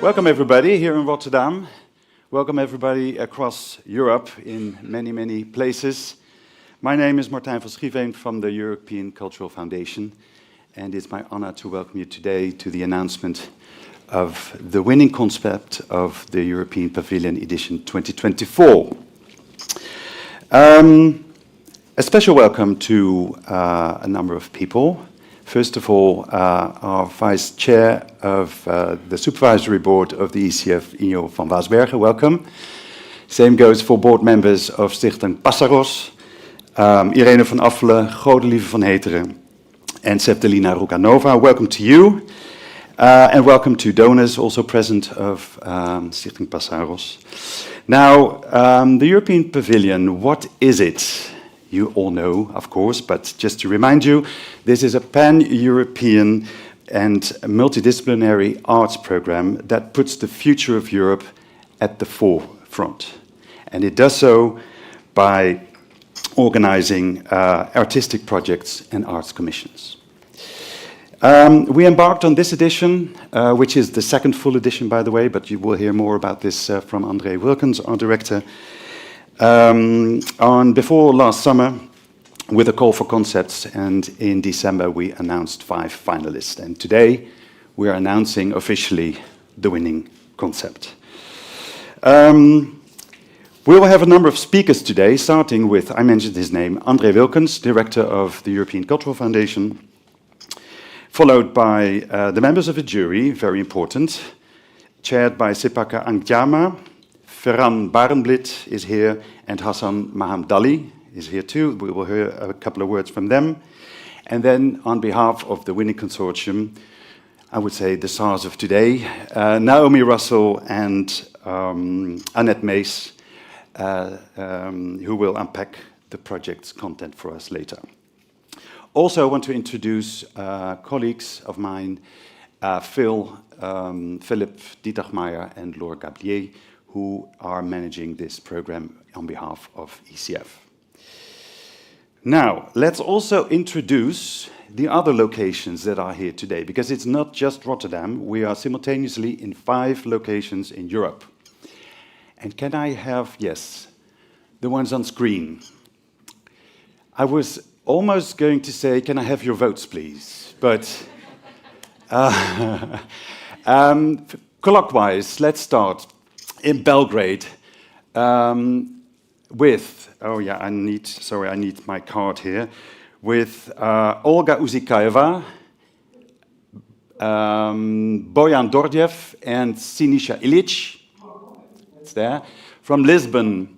Welcome everybody here in Rotterdam. Welcome everybody across Europe in many, many places. My name is Martijn van Schiveen from the European Cultural Foundation, and it's my honor to welcome you today to the announcement of the winning concept of the European Pavilion edition 2024. A special welcome to a number of people. First of all, our Vice Chair of the Supervisory Board of the ECF, Injo van Waasbergen, welcome. Same goes for board members of Stichting Passaros, Irene van Affelen, Godelieve van Heteren, and Septelina Rukanova. Welcome to you, and welcome to donors also present of Stichting Passaros. Now, the European Pavilion, what is it? You all know, of course, but just to remind you, this is a pan-European and multidisciplinary arts program that puts the future of Europe at the forefront. And it does so by organizing artistic projects and arts commissions. We embarked on this edition, which is the second full edition, by the way, but you will hear more about this from André Wilkens, our director, on before last summer with a call for concepts, and in December we announced 5 finalists, and today we are announcing officially the winning concept. We will have a number of speakers today, starting with, I mentioned his name, André Wilkens, director of the European Cultural Foundation, followed by the members of a jury, very important, chaired by Sipaka Angjama. Ferran Barenblit is here, and Hassan Mahamdali is here too. We will hear a couple of words from them. And then, on behalf of the winning consortium, I would say the stars of today, Naomi Russell and Annette Mees, who will unpack the project's content for us later. Also, I want to introduce colleagues of mine, Philip Dietermeyer and Laure Gablier, who are managing this program on behalf of ECF. Now, let's also introduce the other locations that are here today, because it's not just Rotterdam. We are simultaneously in 5 locations in Europe. And can I have, yes, the ones on screen? I was almost going to say, can I have your votes, please? But clockwise, let's start in Belgrade with, I need my card here, with Olga Uzikaeva, Bojan Dordjev, and Sinisha Ilic. It's there. From Lisbon,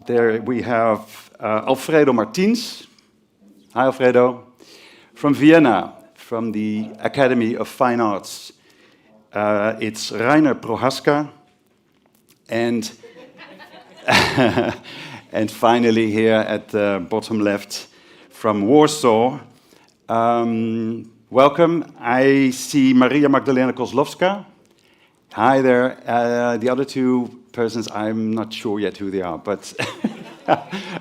there we have Alfredo Martins. Hi, Alfredo. From Vienna, from the Academy of Fine Arts, it's Rainer Prohaska. And and finally here at the bottom left from Warsaw, welcome. I see Maria Magdalena Kozlowska. Hi there. The other 2 persons, I'm not sure yet who they are, but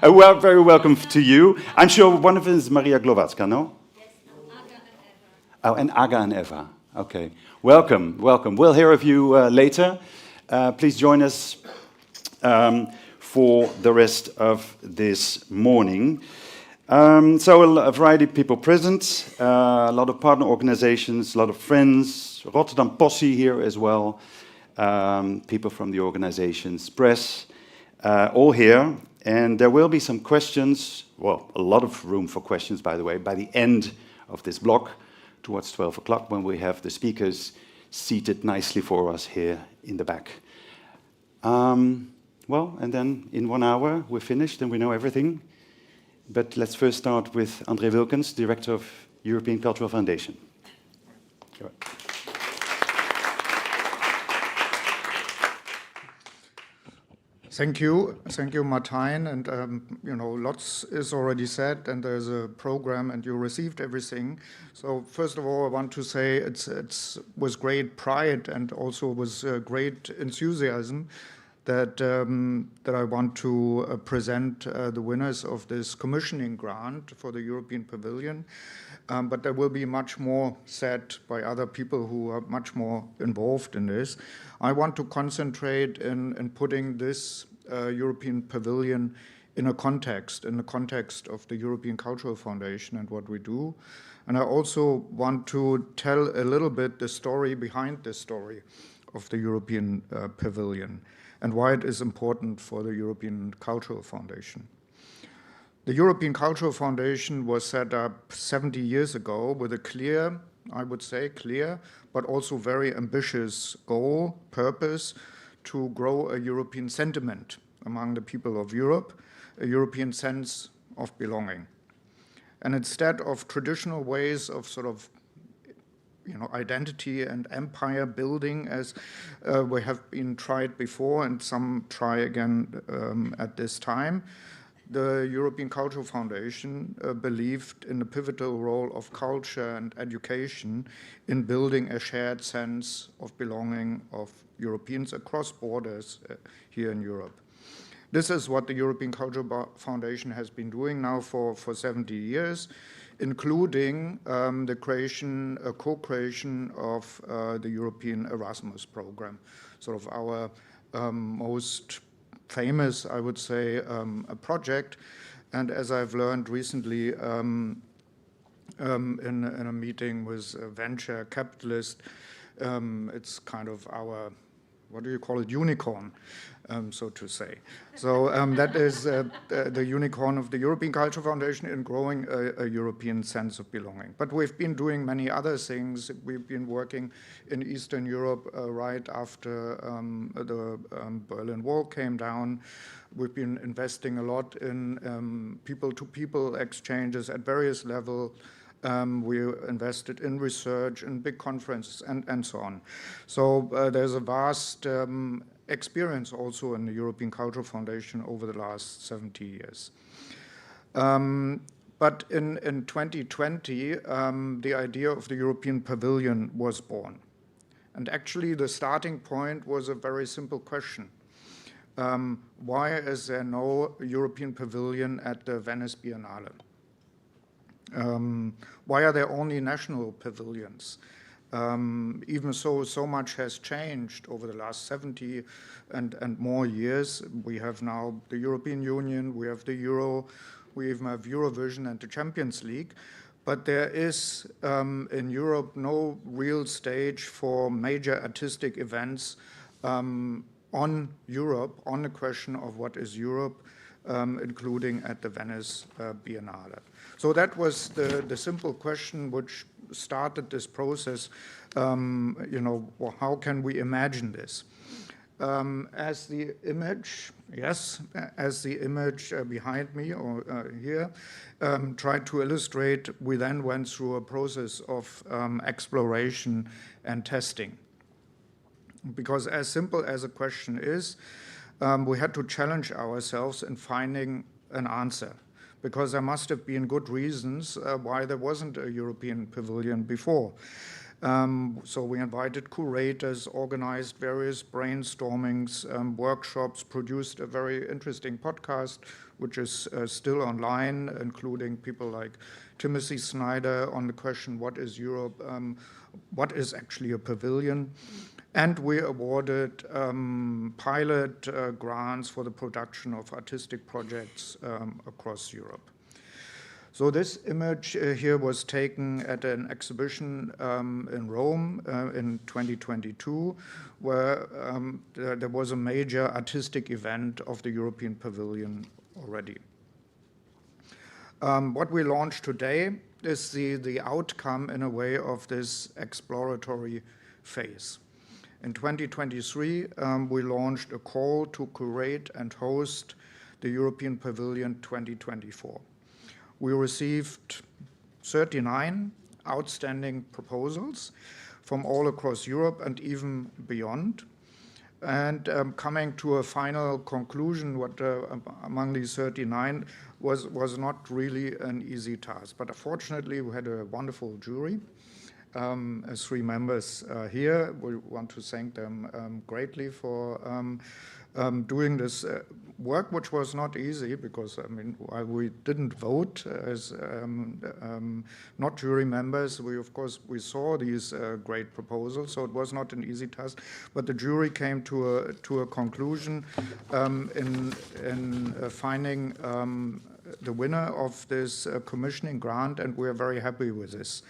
well, very welcome to you. I'm sure one of them is Maria Glowacka, no? Yes, Aga and Eva. Oh, and Aga and Eva. Okay. Welcome, welcome. We'll hear of you later. Please join us for the rest of this morning. So a variety of people present, a lot of partner organizations, a lot of friends, Rotterdam Posse here as well, people from the organizations, press, all here. And there will be some questions, well, a lot of room for questions, by the way, by the end of this block, towards 12 o'clock, when we have the speakers seated nicely for us here in the back. Well, and then in 1 hour we're finished and we know everything. But let's first start with André Wilkens, Director of European Cultural Foundation. Sure. Thank you, Martijn. And lots is already said, and there's a program, and you received everything. So first of all, I want to say it's with great pride and also with great enthusiasm that I want to present the winners of this commissioning grant for the European Pavilion. But there will be much more said by other people who are much more involved in this. I want to concentrate in putting this European Pavilion in the context of the European Cultural Foundation and what we do. And I also want to tell a little bit the story behind the story of the European Pavilion and why it is important for the European Cultural Foundation. The European Cultural Foundation was set up 70 years ago with a clear, I would say clear, but also very ambitious goal, purpose, to grow a European sentiment among the people of Europe, a European sense of belonging. And instead of traditional ways of sort of identity and empire building as we have been tried before and some try again at this time, the European Cultural Foundation believed in the pivotal role of culture and education in building a shared sense of belonging of Europeans across borders here in Europe. This is what the European Cultural Foundation has been doing now for 70 years, including the co-creation of the European Erasmus program, sort of our most famous, I would say, a project. And as I've learned recently in a meeting with a venture capitalist, it's kind of our, what do you call it, unicorn, so to say. So that is the unicorn of the European Cultural Foundation in growing a European sense of belonging. But we've been doing many other things. We've been working in Eastern Europe right after the Berlin Wall came down. We've been investing a lot in people-to-people exchanges at various levels. We invested in research, in big conferences, and so on. So there's a vast experience also in the European Cultural Foundation over the last 70 years. But in 2020, the idea of the European Pavilion was born. And actually, the starting point was a very simple question. Why is there no European Pavilion at the Venice Biennale? Why are there only national pavilions? Even so much has changed over the last 70 and more years. We have now the European Union, we have the Euro, we even have Eurovision and the Champions League. But there is in Europe no real stage for major artistic events on Europe, on the question of what is Europe, including at the Venice Biennale. So that was the simple question which started this process. How can we imagine this? As the image behind me or here tried to illustrate, we then went through a process of exploration and testing. Because as simple as a question is, we had to challenge ourselves in finding an answer, because there must have been good reasons why there wasn't a European Pavilion before. So we invited curators, organized various brainstormings, workshops, produced a very interesting podcast, which is still online, including people like Timothy Snyder on the question, what is Europe? What is actually a pavilion? And we awarded pilot grants for the production of artistic projects across Europe. So this image here was taken at an exhibition in Rome in 2022, where there was a major artistic event of the European Pavilion already. What we launched today is the outcome, in a way, of this exploratory phase. In 2023, we launched a call to curate and host the European Pavilion 2024. We received 39 outstanding proposals from all across Europe and even beyond. And coming to a final conclusion, what among these 39 was not really an easy task. But fortunately, we had a wonderful jury. As 3 members here, we want to thank them greatly for doing this work, which was not easy because, I mean, while we didn't vote as not jury members, of course, we saw these great proposals, so it was not an easy task. But the jury came to a conclusion in finding the winner of this commissioning grant, and we are very happy with this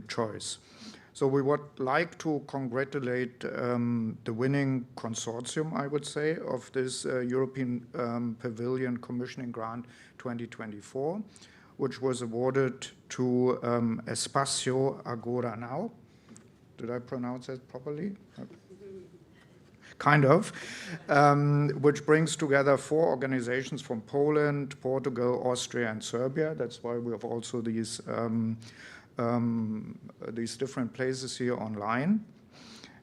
choice. So we would like to congratulate the winning consortium, I would say, of this European Pavilion Commissioning Grant 2024, which was awarded to Espacio Agora Now. Did I pronounce that properly? Kind of, which brings together 4 organizations from Poland, Portugal, Austria, and Serbia. That's why we have also these different places here online.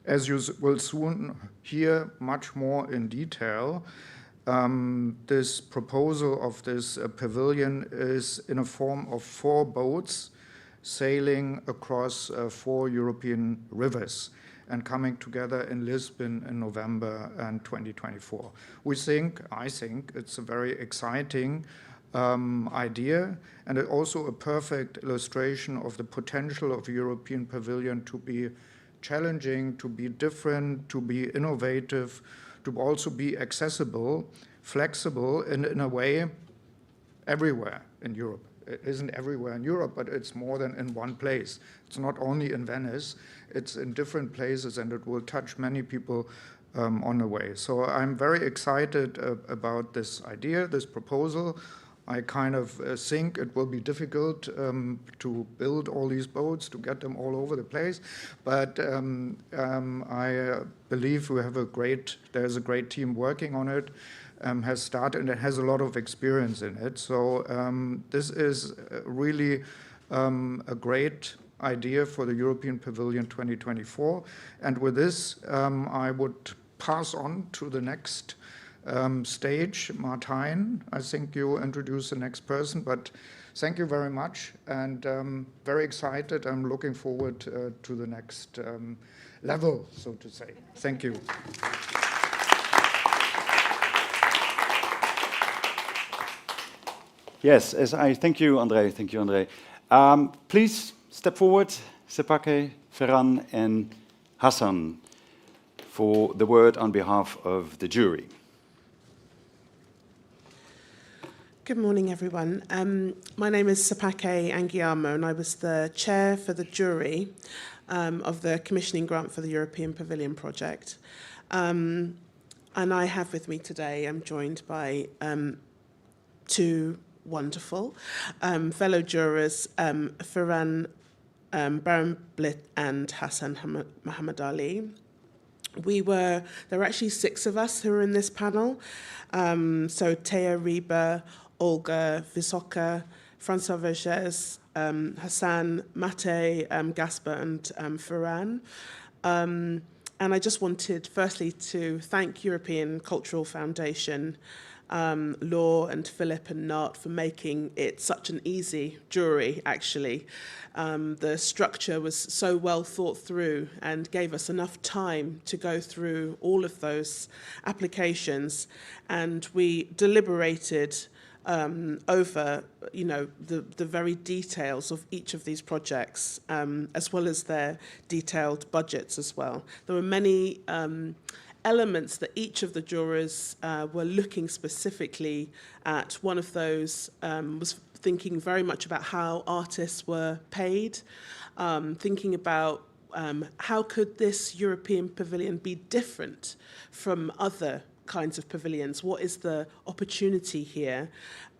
As you will soon hear much more in detail, this proposal of this pavilion is in a form of 4 boats sailing across 4 European rivers and coming together in Lisbon in November 2024. I think it's a very exciting idea, and also a perfect illustration of the potential of European Pavilion to be challenging, to be different, to be innovative, to also be accessible, flexible, and in a way everywhere in Europe. It isn't everywhere in Europe, but it's more than in one place. It's not only in Venice, it's in different places, and it will touch many people on the way. So I'm very excited about this idea, this proposal. I kind of think it will be difficult to build all these boats, to get them all over the place, but I believe there's a great team working on it, has started, and it has a lot of experience in it. So this is really a great idea for the European Pavilion 2024. And with this, I would pass on to the next stage. Martijn, I think you introduce the next person, but thank you very much, and very excited. I'm looking forward to the next level, so to say. Thank you. Yes, thank you, André. Thank you, André. Please step forward, Sepake, Ferran, and Hassan, for the word on behalf of the jury. Good morning, everyone. My name is Sepake Anguiamo, and I was the chair for the jury of the commissioning grant for the European Pavilion project. And I have with me today, I'm joined by 2 wonderful fellow jurors, Ferran Barenblit and Hassan Muhammad Ali. There were actually 6 of us who were in this panel. So Thea Rieber, Olga Vysoka, François Vergès, Hassan, Mate, Gasper, and Ferran. And I just wanted, firstly, to thank European Cultural Foundation, Law and Philip and Nart for making it such an easy jury, actually. The structure was so well thought through and gave us enough time to go through all of those applications, and we deliberated over, the very details of each of these projects, as well as their detailed budgets as well. There were many elements that each of the jurors were looking specifically at. One of those was thinking very much about how artists were paid, thinking about how could this European Pavilion be different from other kinds of pavilions? What is the opportunity here?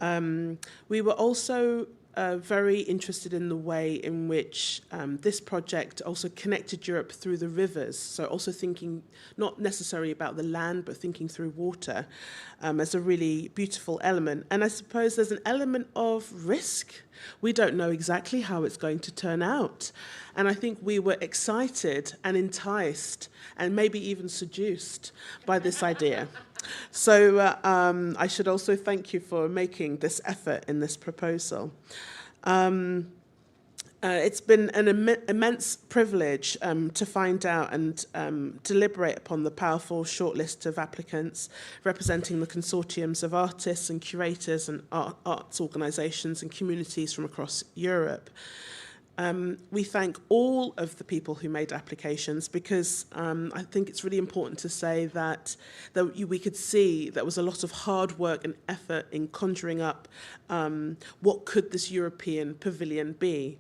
We were also very interested in the way in which this project also connected Europe through the rivers. So also thinking not necessarily about the land, but thinking through water as a really beautiful element. And I suppose there's an element of risk. We don't know exactly how it's going to turn out. And I think we were excited and enticed and maybe even seduced by this idea. So I should also thank you for making this effort in this proposal. It's been an immense privilege to find out and deliberate upon the powerful shortlist of applicants representing the consortiums of artists and curators and arts organisations and communities from across Europe. We thank all of the people who made applications because I think it's really important to say that we could see there was a lot of hard work and effort in conjuring up what could this European pavilion be.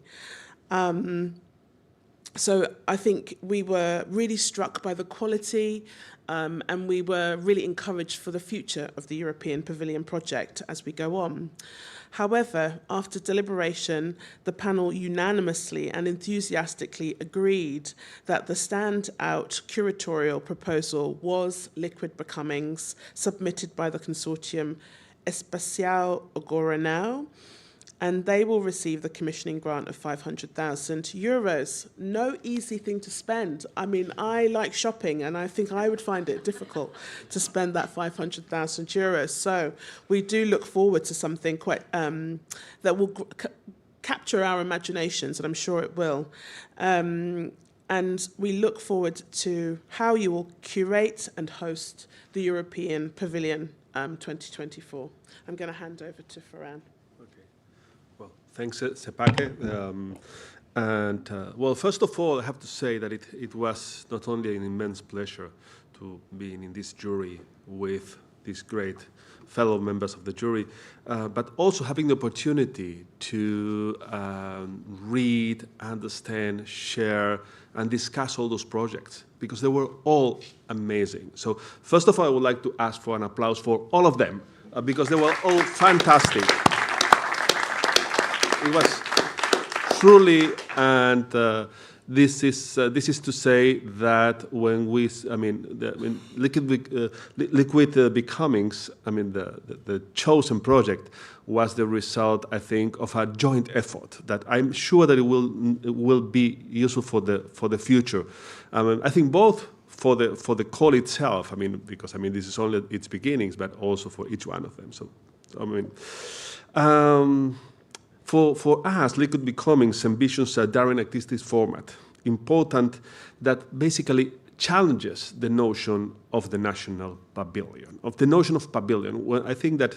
So I think we were really struck by the quality and we were really encouraged for the future of the European Pavilion project as we go on. However, after deliberation, the panel unanimously and enthusiastically agreed that the standout curatorial proposal was Liquid Becomings, submitted by the consortium Espacial Agora Now, and they will receive the commissioning grant of €500,000. No easy thing to spend. I mean, I like shopping, and I think I would find it difficult to spend that €500,000. So we do look forward to something quite that will capture our imaginations, and I'm sure it will. And we look forward to how you will curate and host the European Pavilion 2024. I'm going to hand over to Ferran. Thanks, Sepake. Well, first of all, I have to say that it was not only an immense pleasure to be in this jury with these great fellow members of the jury, but also having the opportunity to read, understand, share, and discuss all those projects, because they were all amazing. So first of all, I would like to ask for an applause for all of them, because they were all fantastic. It was truly, and this is to say that when Liquid Becomings, I mean the chosen project was the result, I think, of a joint effort that I'm sure that it will be useful for the future. I think both for the call itself, because this is only its beginnings, but also for each one of them. So For us, Liquid Becomings ambitions a daring artistic format, important, that basically challenges the notion of the national pavilion, of the notion of pavilion. Well, I think that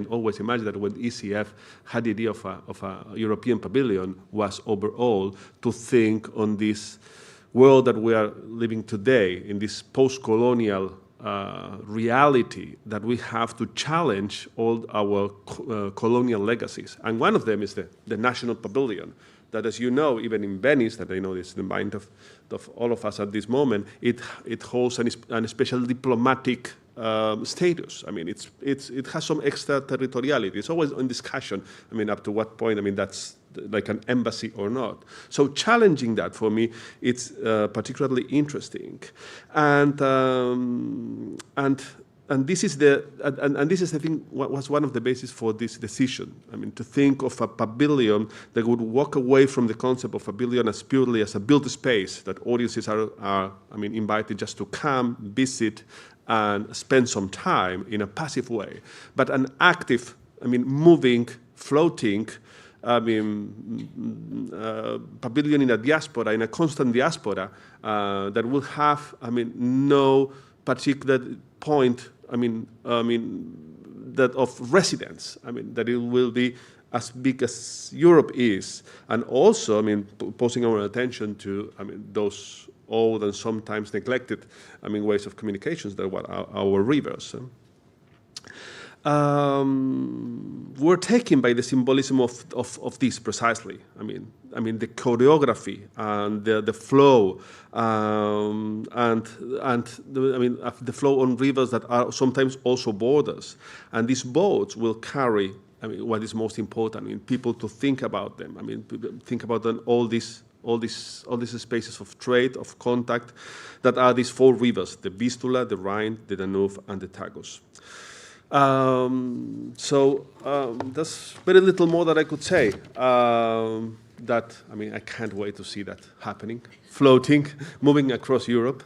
always imagine that when ECF had the idea of a European pavilion was overall to think on this world that we are living today, in this post-colonial reality, that we have to challenge all our colonial legacies. And one of them is the National Pavilion, that, as you know, even in Venice, that I know is the mind of all of us at this moment, it holds an special diplomatic status. It has some extraterritoriality. It's always in discussion, up to what point, that's like an embassy or not. So challenging that, for me, it's particularly interesting. And this is I think, what was one of the bases for this decision. To think of a pavilion that would walk away from the concept of a pavilion as purely as a built space that audiences are invited just to come, visit, and spend some time in a passive way, but an active, moving, floating, pavilion in a diaspora, in a constant diaspora, that will have, no particular point, that of residence. That it will be as big as Europe is, and also, posing our attention to, those old and sometimes neglected, ways of communications that were our rivers. We're taken by the symbolism of this precisely. The choreography and the flow, and the flow on rivers that are sometimes also borders. And these boats will carry, what is most important, people to think about them. Think about them, all these spaces of trade, of contact, that are these four rivers: the Vistula, the Rhine, the Danube, and the Tagus. There's very little more that I could say. I can't wait to see that happening, floating, moving across Europe,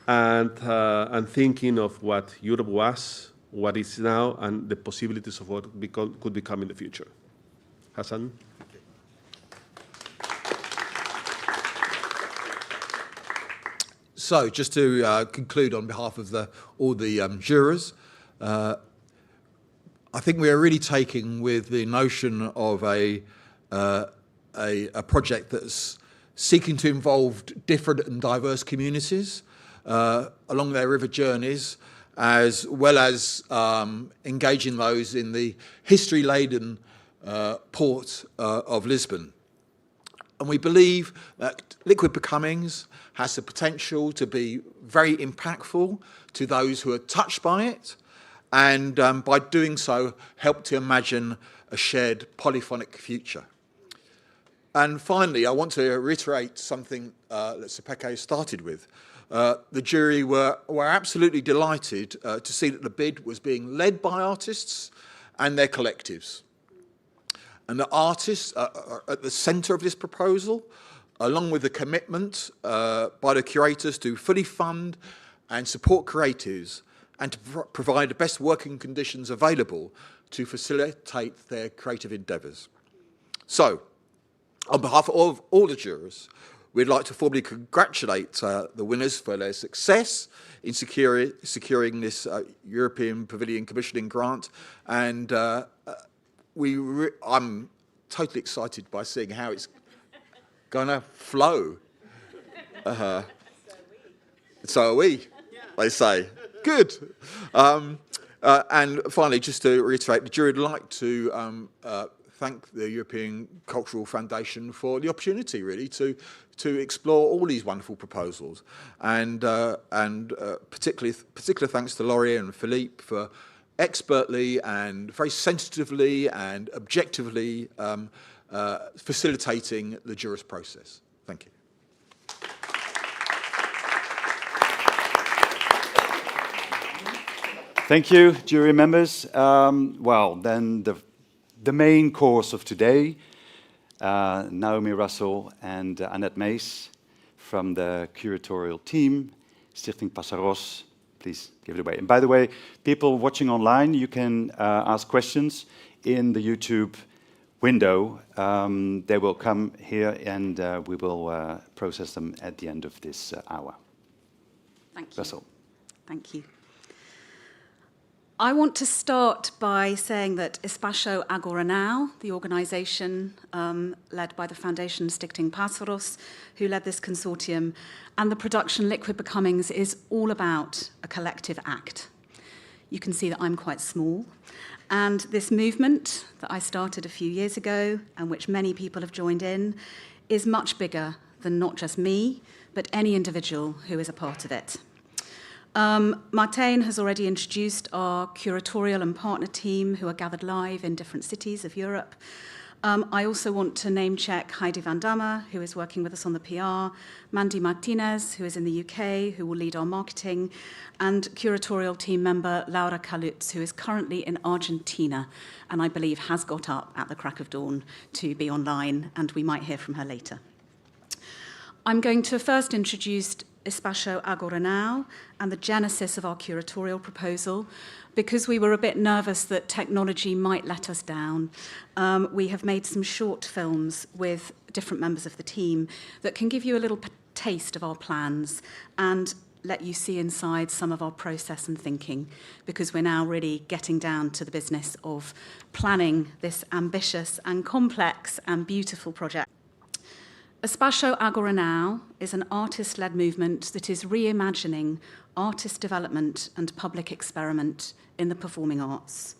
and thinking of what Europe was, what is now, and the possibilities of what could become in the future. Hassan? So, just to conclude on behalf of all the jurors, I think we are really taking with the notion of a project that's seeking to involve different and diverse communities along their river journeys, as well as engaging those in the history-laden port of Lisbon. And we believe that Liquid Becomings has the potential to be very impactful to those who are touched by it, and by doing so, help to imagine a shared polyphonic future. And finally, I want to reiterate something that Sepeke started with. The jury were absolutely delighted to see that the bid was being led by artists and their collectives. And the artists are at the centre of this proposal, along with the commitment by the curators to fully fund and support creatives and to provide the best working conditions available to facilitate their creative endeavours. So, on behalf of all the jurors, we'd like to formally congratulate the winners for their success in securing this European Pavilion Commissioning Grant, and I'm totally excited by seeing how it's going to flow. So are we, they say. Good. And finally, just to reiterate, the jury would like to thank the European Cultural Foundation for the opportunity, really, to explore all these wonderful proposals, and particular thanks to Laurie and Philippe for expertly and very sensitively and objectively facilitating the jurors' process. Thank you. Thank you, jury members. Well, then the main course of today, Naomi Russell and Annette Mees from the curatorial team, Stichting Passaros, please give it away. And by the way, people watching online, you can ask questions in the YouTube window. They will come here and we will process them at the end of this hour. Thank you. Russell. Thank you. I want to start by saying that Espacio Agora Now, the organisation led by the Foundation Stichting Passaros, who led this consortium, and the production Liquid Becomings is all about a collective act. You can see that I'm quite small. And this movement that I started a few years ago, and which many people have joined in, is much bigger than not just me, but any individual who is a part of it. Martijn has already introduced our curatorial and partner team who are gathered live in different cities of Europe. I also want to name check Heidi van Damme, who is working with us on the PR, Mandy Martinez, who is in the UK, who will lead our marketing, and curatorial team member Laura Kalutz, who is currently in Argentina, and I believe has got up at the crack of dawn to be online, and we might hear from her later. I'm going to first introduce Espacio Agora Now and the genesis of our curatorial proposal, because we were a bit nervous that technology might let us down. We have made some short films with different members of the team that can give you a little taste of our plans and let you see inside some of our process and thinking, because we're now really getting down to the business of planning this ambitious and complex and beautiful project. Espacio Agora Now is an artist-led movement that is reimagining artist development and public experiment in the performing arts.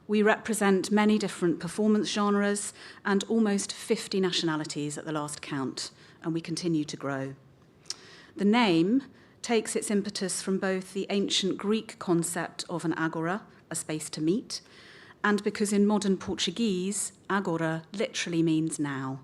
We represent many different performance genres and almost 50 nationalities at the last count, and we continue to grow. The name takes its impetus from both the ancient Greek concept of an agora, a space to meet, and because in modern Portuguese, agora literally means now.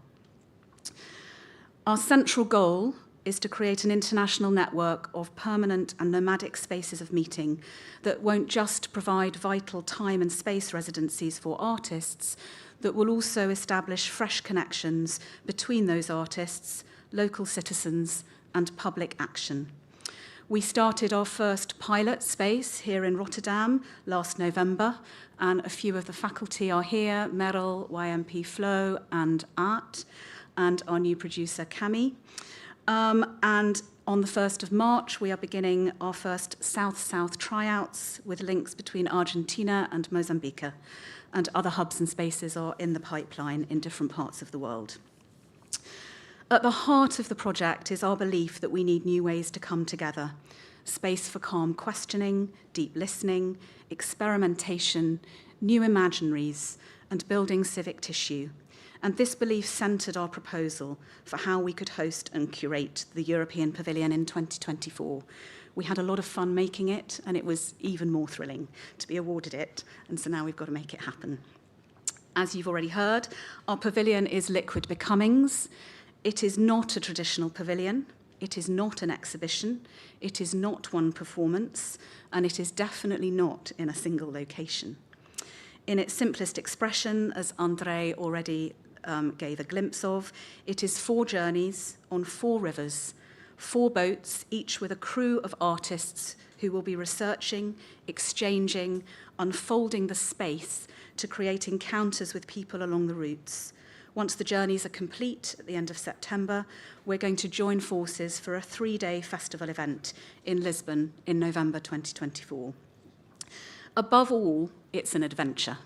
Our central goal is to create an international network of permanent and nomadic spaces of meeting that won't just provide vital time and space residencies for artists, that will also establish fresh connections between those artists, local citizens, and public action. We started our first pilot space here in Rotterdam last November, and a few of the faculty are here, Meryl, YMP Flo, and Art, and our new producer, Cami. And On the 1st of March, we are beginning our first South-South tryouts with links between Argentina and Mozambique, and other hubs and spaces are in the pipeline in different parts of the world. At the heart of the project is our belief that we need new ways to come together, space for calm questioning, deep listening, experimentation, new imaginaries, and building civic tissue. And this belief centred our proposal for how we could host and curate the European Pavilion in 2024. We had a lot of fun making it, and it was even more thrilling to be awarded it, and so now we've got to make it happen. As you've already heard, our pavilion is Liquid Becomings. It is not a traditional pavilion. It is not an exhibition. It is not one performance, and it is definitely not in a single location. In its simplest expression, as André already gave a glimpse of, it is 4 journeys on 4 rivers, 4 boats, each with a crew of artists who will be researching, exchanging, unfolding the space to create encounters with people along the routes. Once the journeys are complete at the end of September, we're going to join forces for a 3-day festival event in Lisbon in November 2024. Above all, it's an adventure.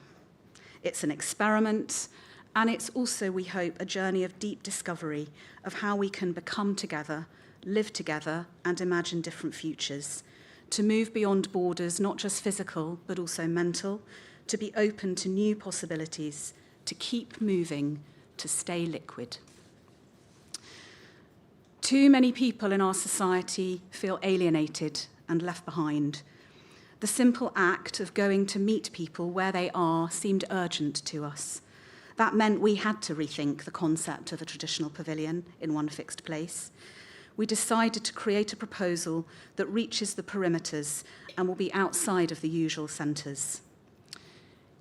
It's an experiment, and it's also, we hope, a journey of deep discovery of how we can become together, live together, and imagine different futures. To move beyond borders, not just physical, but also mental, to be open to new possibilities, to keep moving, to stay liquid. Too many people in our society feel alienated and left behind. The simple act of going to meet people where they are seemed urgent to us. That meant we had to rethink the concept of a traditional pavilion in one fixed place. We decided to create a proposal that reaches the perimeters and will be outside of the usual centres.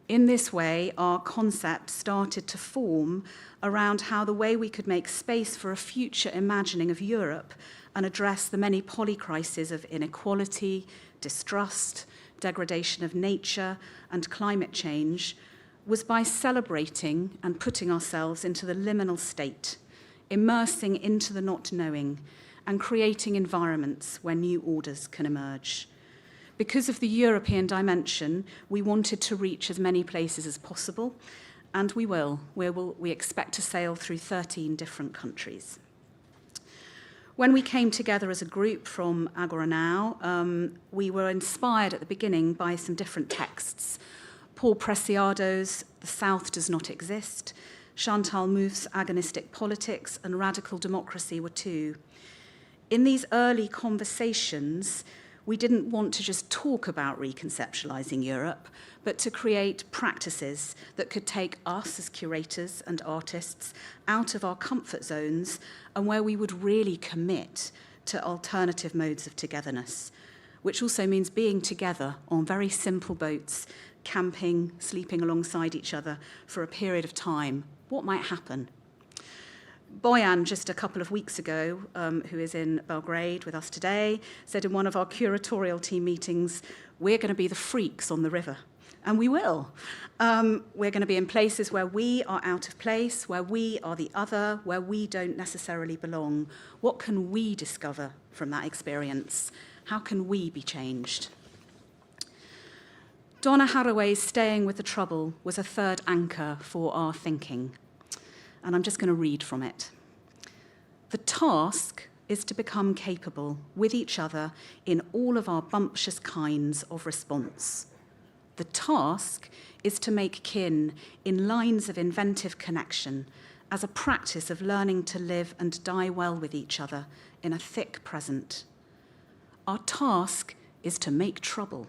In this way, our concept started to form around how the way we could make space for a future imagining of Europe and address the many polycrises of inequality, distrust, degradation of nature, and climate change was by celebrating and putting ourselves into the liminal state, immersing into the not knowing, and creating environments where new orders can emerge. Because of the European dimension, we wanted to reach as many places as possible, and we will. We expect to sail through 13 different countries. When we came together as a group from Agora Now, we were inspired at the beginning by some different texts. Paul Preciado's The South Does Not Exist, Chantal Mouffe's Agonistic Politics, and Radical Democracy were 2. In these early conversations, we didn't want to just talk about reconceptualizing Europe, but to create practices that could take us as curators and artists out of our comfort zones and where we would really commit to alternative modes of togetherness, which also means being together on very simple boats, camping, sleeping alongside each other for a period of time. What might happen? Bojan, just a couple of weeks ago, who is in Belgrade with us today, said in one of our curatorial team meetings, we're going to be the freaks on the river. And we will. We're going to be in places where we are out of place, where we are the other, where we don't necessarily belong. What can we discover from that experience? How can we be changed? Donna Haraway's Staying with the Trouble was a third anchor for our thinking. And I'm just going to read from it. The task is to become capable with each other in all of our bumptious kinds of response. The task is to make kin in lines of inventive connection as a practice of learning to live and die well with each other in a thick present. Our task is to make trouble,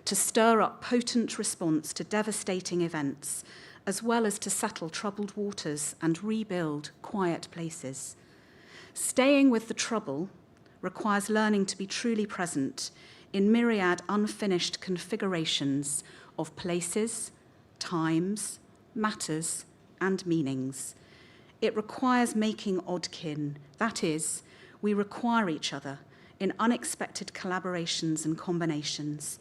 to stir up potent response to devastating events, as well as to settle troubled waters and rebuild quiet places. Staying with the trouble requires learning to be truly present in myriad unfinished configurations of places, times, matters, and meanings. It requires making oddkin. That is, we require each other in unexpected collaborations and combinations.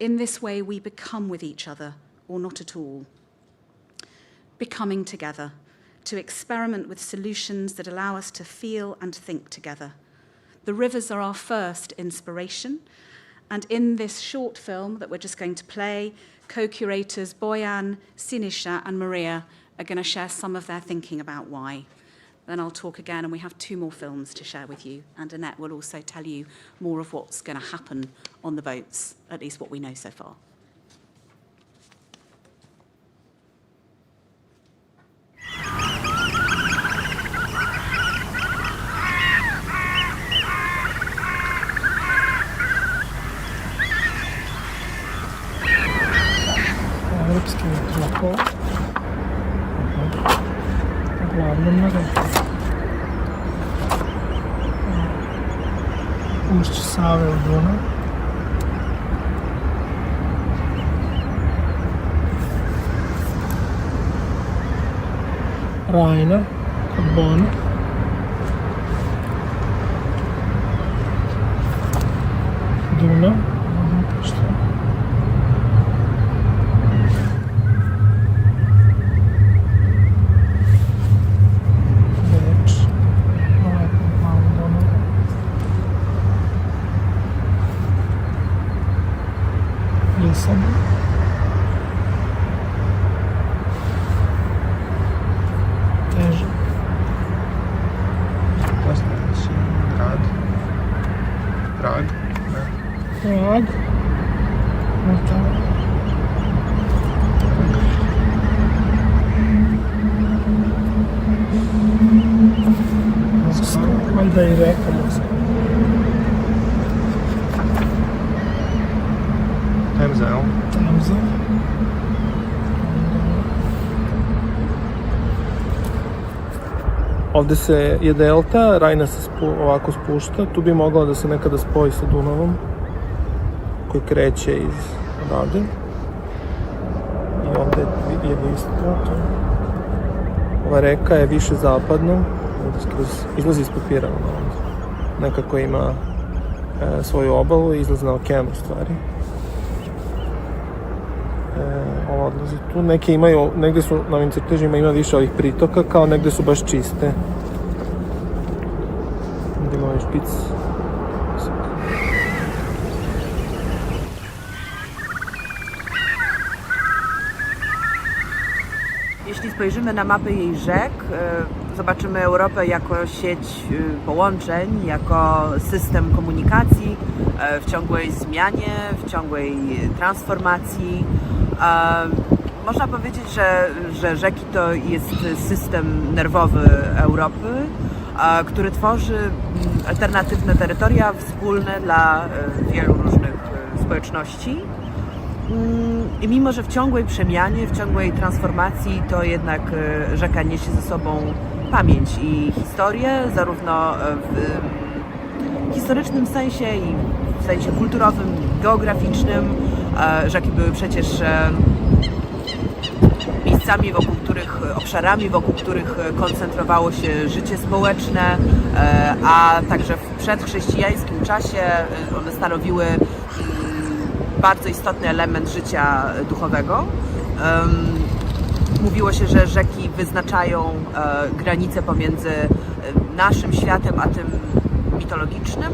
In this way, we become with each other, or not at all. Becoming together, to experiment with solutions that allow us to feel and think together. The rivers are our first inspiration. And in this short film that we're just going to play, co-curators Boyan, Sinisha and Maria are going to share some of their thinking about why. Then I'll talk again, and we have 2 more films to share with you. And Annette will also tell you more of what's going to happen on the boats, at least what we know so far. Europski metropol. Uglavnom na reki. Ušće Save u Dunav. Rajna kod Bona. Dunav. Teže. Poznaći grad. Prag. Prag. Moskva. Valjda i reka Moskva. Temza. Ovde je delta, Rajna se ovako spušta, tu bi mogla da se nekada spoji sa Dunavom, koji kreće odavde. I ovde je isto. Ova reka je više zapadno, izlazi iz papira. Nekako ima svoju obalu i izlazi na okean u stvari. Ovo odlazi tu. Neke imaju, negde su na ovim crtežima ima više ovih pritoka, kao negde su baš čiste. Gde ima ovaj špic. Jeśli spojrzymy na mapę jej rzek, zobaczymy Europę jako sieć połączeń, jako system komunikacji w ciągłej zmianie, w ciągłej transformacji. Można powiedzieć, że rzeki to jest system nerwowy Europy, który tworzy alternatywne terytoria wspólne dla wielu różnych społeczności. I mimo, że w ciągłej przemianie, w ciągłej transformacji, to jednak rzeka niesie ze sobą pamięć i historię, zarówno w historycznym sensie i w sensie kulturowym, geograficznym. Rzeki były przecież miejscami, obszarami, wokół których koncentrowało się życie społeczne, a także w przedchrześcijańskim czasie one stanowiły bardzo istotny element życia duchowego. Mówiło się, że rzeki wyznaczają granice pomiędzy naszym światem a tym mitologicznym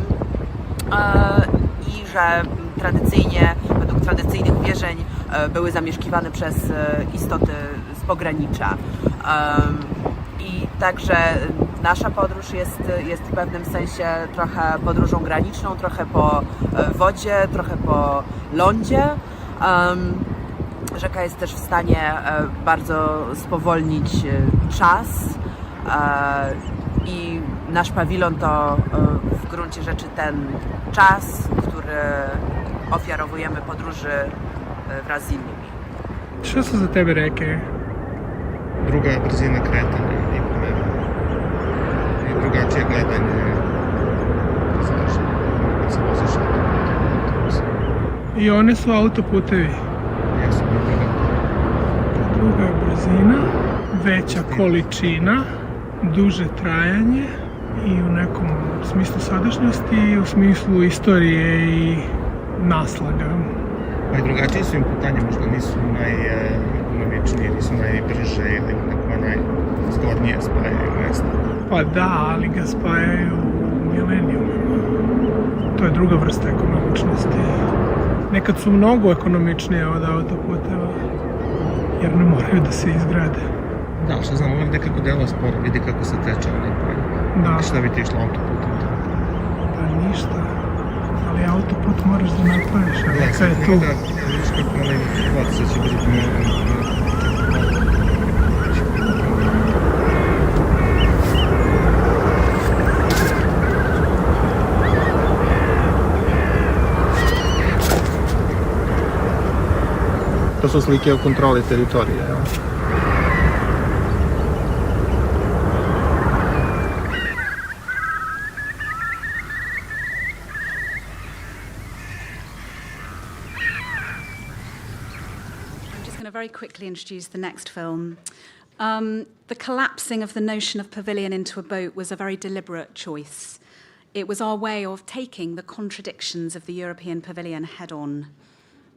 i że tradycyjnie, według tradycyjnych wierzeń, były zamieszkiwane przez istoty z pogranicza. I także nasza podróż jest w pewnym sensie trochę podróżą graniczną, trochę po wodzie, trochę po lądzie. Rzeka jest też w stanie bardzo spowolnić czas i nasz pawilon to w gruncie rzeczy ten czas, który ofiarowujemy podróży wraz z innymi. Što su za tebe reke? Druga brzina kretanja i drugačije gledanje pejzaža kad se voziš autobusom. I one su autoputevi. Jesu Druga brzina, veća količina, duže trajanje i u nekom smislu sadašnjosti i u smislu istorije i naslaga. Pa i drugačije su im putanje, možda nisu najekonomičnije, nisu najbrže ili nekako najzgodnije spajaju mesta. Pa da, ali ga spajaju milenijumima. To je druga vrsta ekonomičnosti. Nekad su mnogo ekonomičnije od autoputeva, jer ne moraju da se izgrade. Da, što znam, ovdje nekako delo sporo, vidi kako se teče onaj projekt. Da. Šta bi ti išlo autoputom? Pa ništa, ali autoput moraš da napraviš, a neka je tu. Da, vidiš kako onaj vod sad će biti mnogo. To su slike o kontroli teritorije. Very quickly introduce the next film. The collapsing of the notion of pavilion into a boat was a very deliberate choice. It was our way of taking the contradictions of the European Pavilion head on.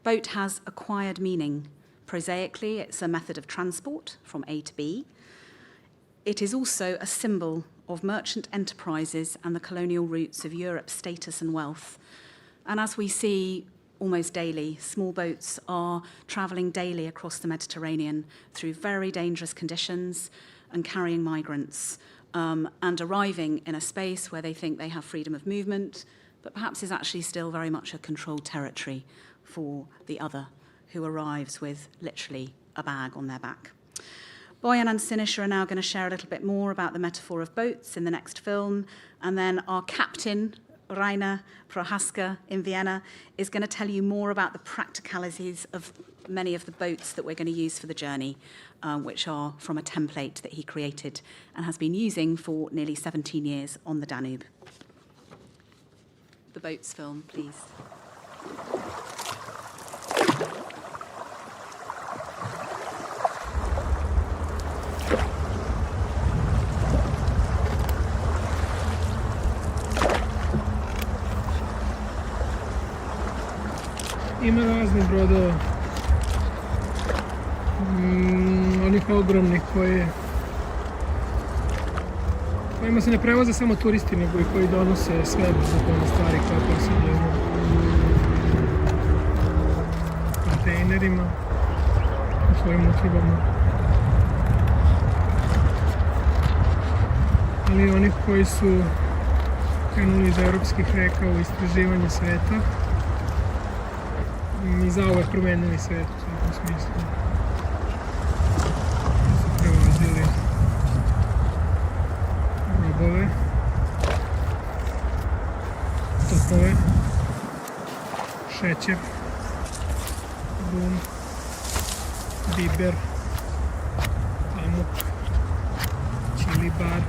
Boat has acquired meaning. Prosaically, it's a method of transport from A to B. It is also a symbol of merchant enterprises and the colonial roots of Europe's status and wealth. And as we see almost daily, small boats are travelling daily across the Mediterranean through very dangerous conditions and carrying migrants and arriving in a space where they think they have freedom of movement, but perhaps is actually still very much a controlled territory for the other, who arrives with literally a bag on their back. Bojan and Siniša are now going to share a little bit more about the metaphor of boats in the next film, and then our captain, Rainer Prohaska in Vienna, is going to tell you more about the practicalities of many of the boats that we're going to use for the journey, which are from a template that he created and has been using for nearly 17 years on the Danube. The boats film, please. Ima raznih brodova, onih ogromnih kojima se ne prevoze samo turisti, nego i koji donose sve bezopasne stvari koje posjeduju kontejnerima u svojim utrobama. Ali onih koji su krenuli iz evropskih reka u istraživanje sveta i zauvek promenili svet u svakom smislu. Su prevozili robove, topove, šećer, rum, biber, pamuk, čilibar,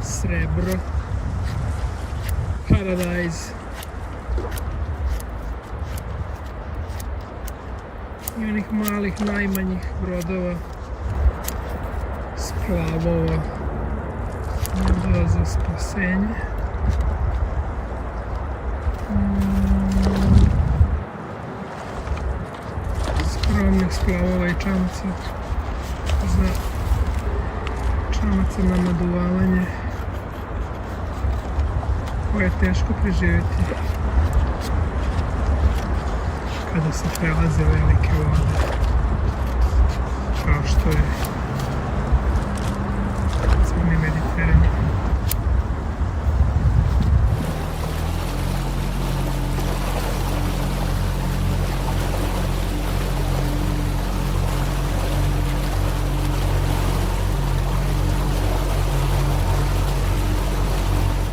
srebro, paradajz, i onih malih, najmanjih brodova, splavova, brodova za spasenje. Skromnih splavova i čamaca za čamaca na naduvavanje, koje je teško preživjeti kada se prelaze velike vode, kao što je Crni Mediteran.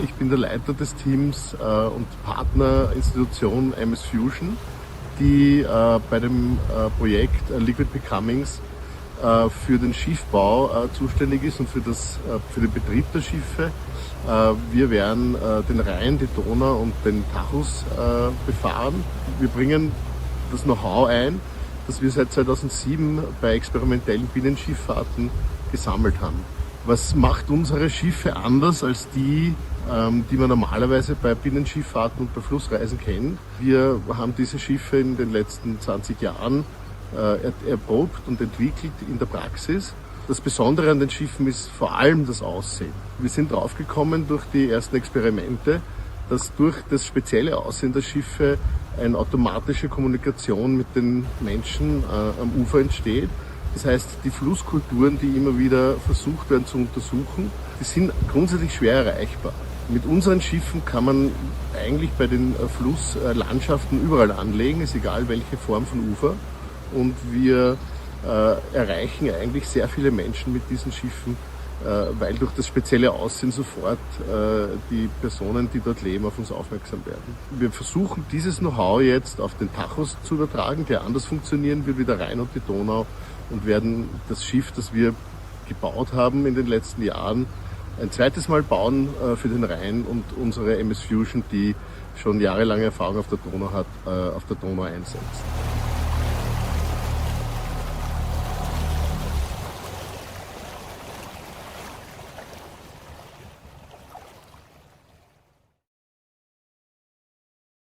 Ich bin der Leiter des Teams und Partnerinstitution MS Fusion, die bei dem Projekt Liquid Becomings für den Schiffbau zuständig ist und für den Betrieb der Schiffe. Wir werden den Rhein, die Donau und den Tagus befahren. Wir bringen das Know-how ein, das wir seit 2007 bei experimentellen Binnenschifffahrten gesammelt haben. Was macht unsere Schiffe anders als die man normalerweise bei Binnenschifffahrten und bei Flussreisen kennt? Wir haben diese Schiffe in den letzten 20 Jahren erprobt und entwickelt in der Praxis Das Besondere an den Schiffen ist vor allem das Aussehen. Wir sind draufgekommen durch die ersten Experimente, dass durch das spezielle Aussehen der Schiffe eine automatische Kommunikation mit den Menschen am Ufer entsteht. Das heißt, die Flusskulturen, die immer wieder versucht werden zu untersuchen, die sind grundsätzlich schwer erreichbar. Mit unseren Schiffen kann man eigentlich bei den Flusslandschaften überall anlegen, ist egal welche Form von Ufer. Und wir erreichen eigentlich sehr viele Menschen mit diesen Schiffen, weil durch das spezielle Aussehen sofort die Personen, die dort leben, auf uns aufmerksam werden. Wir versuchen dieses Know-how jetzt auf den Tachos zu übertragen, der anders funktionieren wird wie der Rhein und die Donau, und werden das Schiff, das wir gebaut haben in den letzten Jahren, ein zweites Mal bauen für den Rhein und unsere MS Fusion, die schon jahrelange Erfahrung auf der Donau hat, auf der Donau einsetzt.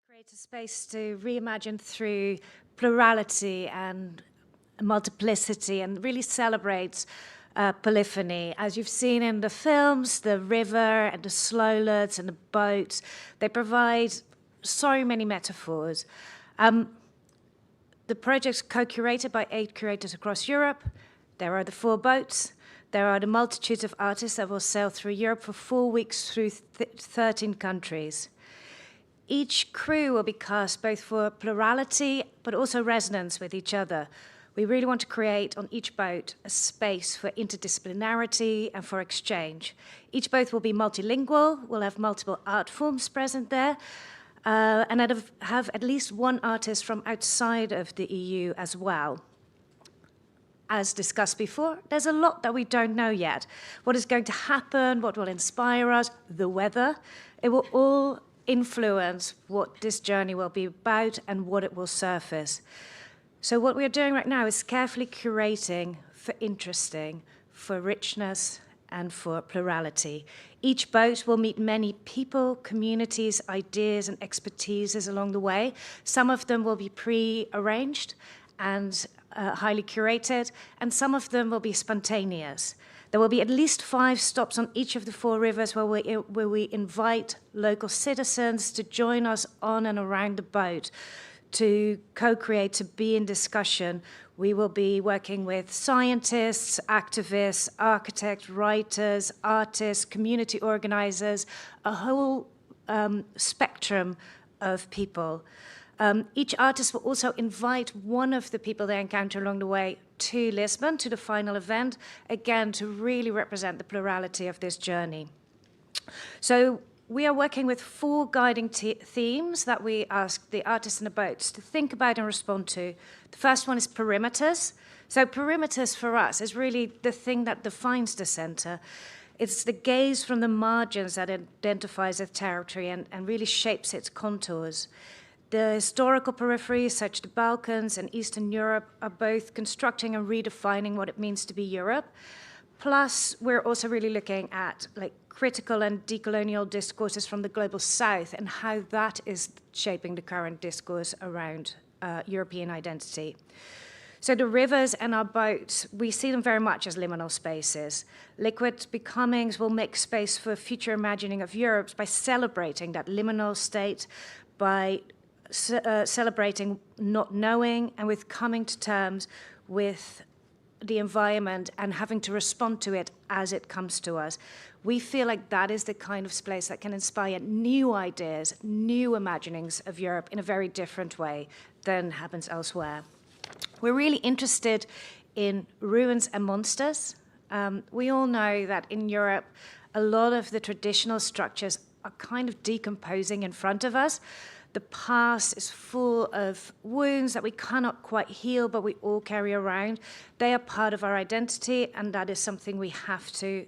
Create a space to reimagine through plurality and multiplicity and really celebrate polyphony. As you've seen in the films, the river and the slowlets and the boats, they provide so many metaphors. The project's co-curated by 8 curators across Europe. There are the 4 boats. There are the multitudes of artists that will sail through Europe for 4 weeks through 13 countries. Each crew will be cast both for plurality, but also resonance with each other. We really want to create on each boat a space for interdisciplinarity and for exchange. Each boat will be multilingual, will have multiple art forms present there, and have at least one artist from outside of the EU as well. As discussed before, there's a lot that we don't know yet. What is going to happen, what will inspire us, the weather, it will all influence what this journey will be about and what it will surface. So what we're doing right now is carefully curating for interesting, for richness, and for plurality. Each boat will meet many people, communities, ideas, and expertises along the way. Some of them will be pre-arranged and highly curated, and some of them will be spontaneous. There will be at least 5 stops on each of the 4 rivers where we invite local citizens to join us on and around the boat, to co-create, to be in discussion. We will be working with scientists, activists, architects, writers, artists, community organizers, a whole spectrum of people. Each artist will also invite one of the people they encounter along the way to Lisbon, to the final event, again, to really represent the plurality of this journey. So we are working with 4 guiding themes that we ask the artists and the boats to think about and respond to. The first one is perimeters. So perimeters for us is really the thing that defines the center. It's the gaze from the margins that identifies a territory and really shapes its contours. The historical peripheries, such as the Balkans and Eastern Europe, are both constructing and redefining what it means to be Europe. Plus, we're also really looking at critical and decolonial discourses from the global south and how that is shaping the current discourse around European identity. So the rivers and our boats, we see them very much as liminal spaces. Liquid becomings will make space for future imagining of Europe by celebrating that liminal state, by celebrating not knowing and with coming to terms with the environment and having to respond to it as it comes to us. We feel like that is the kind of space that can inspire new ideas, new imaginings of Europe in a very different way than happens elsewhere. We're really interested in ruins and monsters. We all know that in Europe, a lot of the traditional structures are kind of decomposing in front of us. The past is full of wounds that we cannot quite heal, but we all carry around. They are part of our identity, and that is something we have to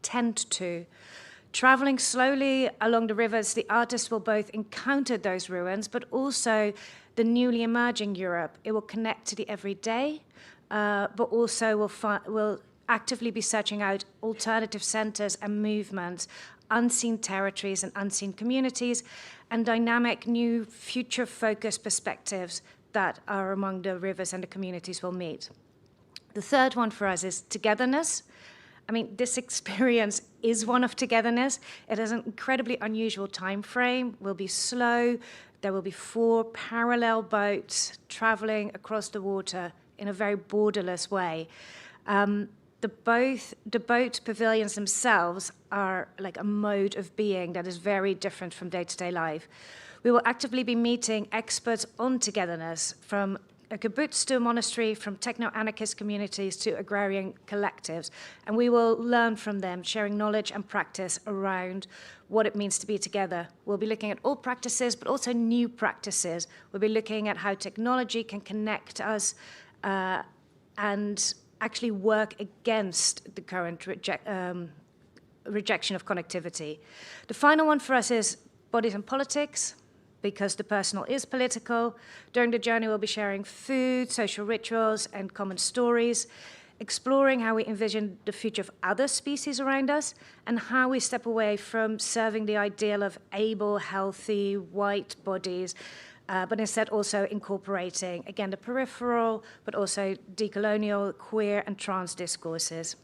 tend to. Traveling slowly along the rivers, the artists will both encounter those ruins, but also the newly emerging Europe. It will connect to the everyday, but also will actively be searching out alternative centers and movements, unseen territories and unseen communities, and dynamic new future-focused perspectives that are among the rivers and the communities we'll meet. The third one for us is togetherness. I mean, this experience is one of togetherness. It has an incredibly unusual time frame. We'll be slow. There will be 4 parallel boats traveling across the water in a very borderless way. The boat pavilions themselves are like a mode of being that is very different from day-to-day life. We will actively be meeting experts on togetherness, from a kibbutz to a monastery, from techno-anarchist communities to agrarian collectives, and we will learn from them, sharing knowledge and practice around what it means to be together. We'll be looking at old practices, but also new practices. We'll be looking at how technology can connect us and actually work against the current rejection of connectivity. The final one for us is bodies and politics, because the personal is political. During the journey, we'll be sharing food, social rituals, and common stories, exploring how we envision the future of other species around us, and how we step away from serving the ideal of able, healthy, white bodies, but instead also incorporating, again, the peripheral, but also decolonial, queer, and trans discourses.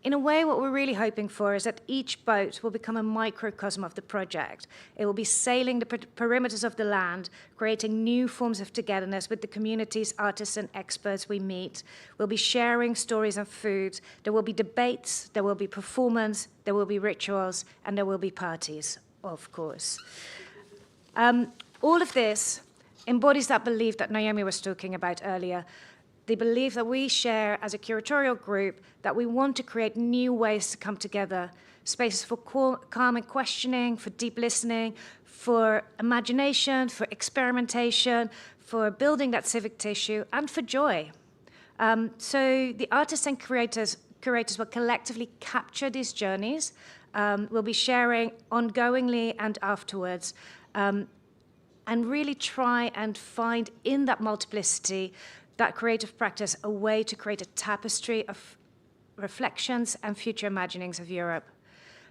In a way, what we're really hoping for is that each boat will become a microcosm of the project. It will be sailing the perimeters of the land, creating new forms of togetherness with the communities, artists, and experts we meet. We'll be sharing stories and food. There will be debates, there will be performance, there will be rituals, and there will be parties, of course. All of this embodies that belief that Naomi was talking about earlier, the belief that we share as a curatorial group, that we want to create new ways to come together, spaces for calm and questioning, for deep listening, for imagination, for experimentation, for building that civic tissue, and for joy. So the artists and curators will collectively capture these journeys. We'll be sharing ongoingly and afterwards, and really try and find in that multiplicity, that creative practice, a way to create a tapestry of reflections and future imaginings of Europe.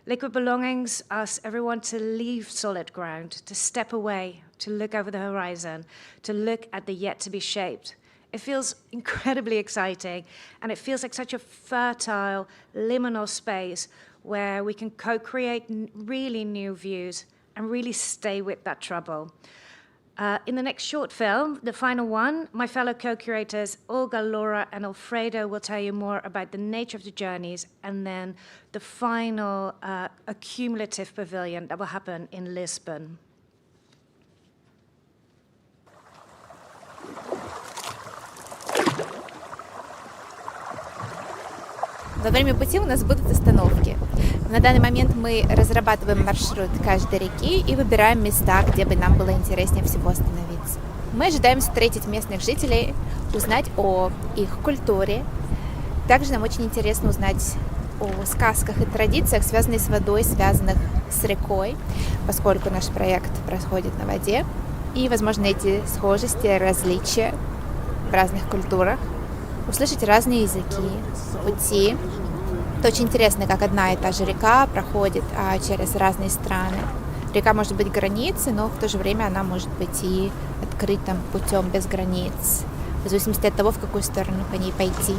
Liquid Belongings asks everyone to leave solid ground, to step away, to look over the horizon, to look at the yet to be shaped. It feels incredibly exciting, and it feels like such a fertile, liminal space where we can co-create really new views and really stay with that trouble. In the next short film, the final one, my fellow co-curators Olga, Laura, and Alfredo will tell you more about the nature of the journeys, and then the final accumulative pavilion that will happen in Lisbon. Во время пути у нас будут остановки. На данный момент мы разрабатываем маршрут каждой реки и выбираем места, где бы нам было интереснее всего остановиться. Мы ожидаем встретить местных жителей, узнать о их культуре. Также нам очень интересно узнать о сказках и традициях, связанных с водой, связанных с рекой, поскольку наш проект происходит на воде. И, возможно, эти схожести, различия в разных культурах. Услышать разные языки, пути. Это очень интересно, как одна и та же река проходит через разные страны. Река может быть границей, но в то же время она может быть и открытым путем без границ, в зависимости от того, в какую сторону по ней пойти.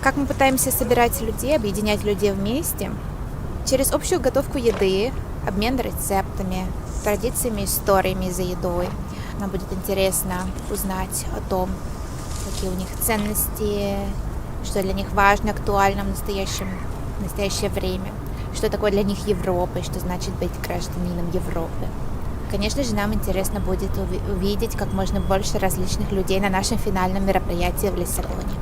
Как мы пытаемся собирать людей, объединять людей вместе? Через общую готовку еды, обмен рецептами, традициями, историями за едой. Нам будет интересно узнать о том, какие у них ценности, что для них важно, актуально в настоящее время, что такое для них Европа и что значит быть гражданином Европы. Конечно же, нам интересно будет увидеть как можно больше различных людей на нашем финальном мероприятии в Лиссабоне.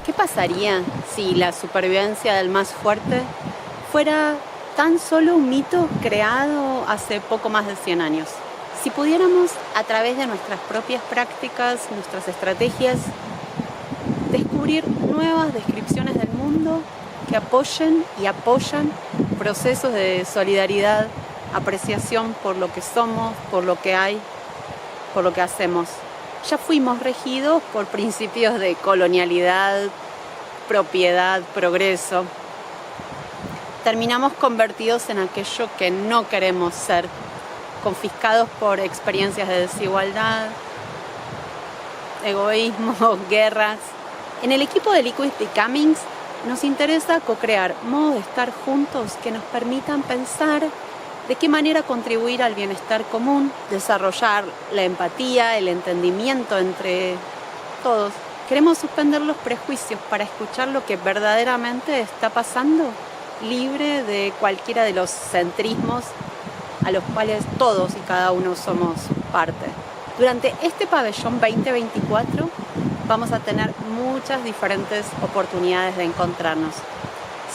¿Qué pasaría si la supervivencia del más fuerte fuera tan solo un mito creado hace poco más de 100 años? Si pudiéramos, a través de nuestras propias prácticas, nuestras estrategias, descubrir nuevas descripciones del mundo que apoyen y apoyan procesos de solidaridad, apreciación por lo que somos, por lo que hay, por lo que hacemos. Ya fuimos regidos por principios de colonialidad, propiedad, progreso. Terminamos convertidos en aquello que no queremos ser, confiscados por experiencias de desigualdad, egoísmo, guerras. En el equipo de Liquid Becomings nos interesa co-crear modos de estar juntos que nos permitan pensar de qué manera contribuir al bienestar común, desarrollar la empatía, el entendimiento entre todos. Queremos suspender los prejuicios para escuchar lo que verdaderamente está pasando, libre de cualquiera de los centrismos a los cuales todos y cada uno somos parte. Durante este pabellón 2024 vamos a tener muchas diferentes oportunidades de encontrarnos.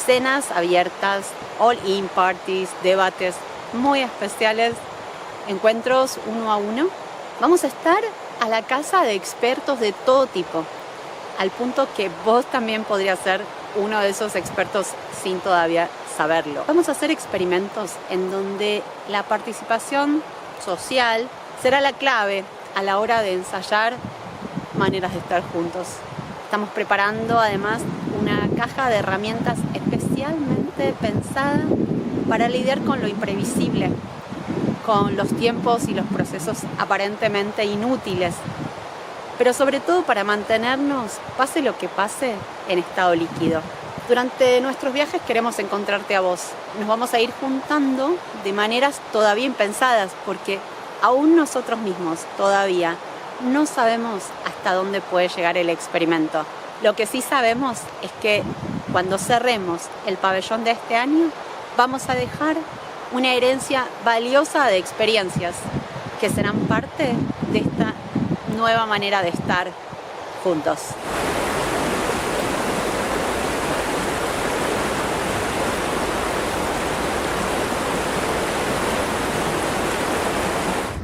Cenas abiertas, all-in parties, debates muy especiales, encuentros uno a uno. Vamos a estar a la casa de expertos de todo tipo, al punto que vos también podrías ser uno de esos expertos sin todavía saberlo. Vamos a hacer experimentos en donde la participación social será la clave a la hora de ensayar maneras de estar juntos. Estamos preparando además una caja de herramientas especialmente pensada para lidiar con lo imprevisible, con los tiempos y los procesos aparentemente inútiles, pero sobre todo para mantenernos, pase lo que pase, en estado líquido. Durante nuestros viajes queremos encontrarte a vos. Nos vamos a ir juntando de maneras todavía impensadas, porque aún nosotros mismos todavía no sabemos hasta dónde puede llegar el experimento. Lo que sí sabemos es que cuando cerremos el pabellón de este año, vamos a dejar una herencia valiosa de experiencias que serán parte de esta nueva manera de estar juntos.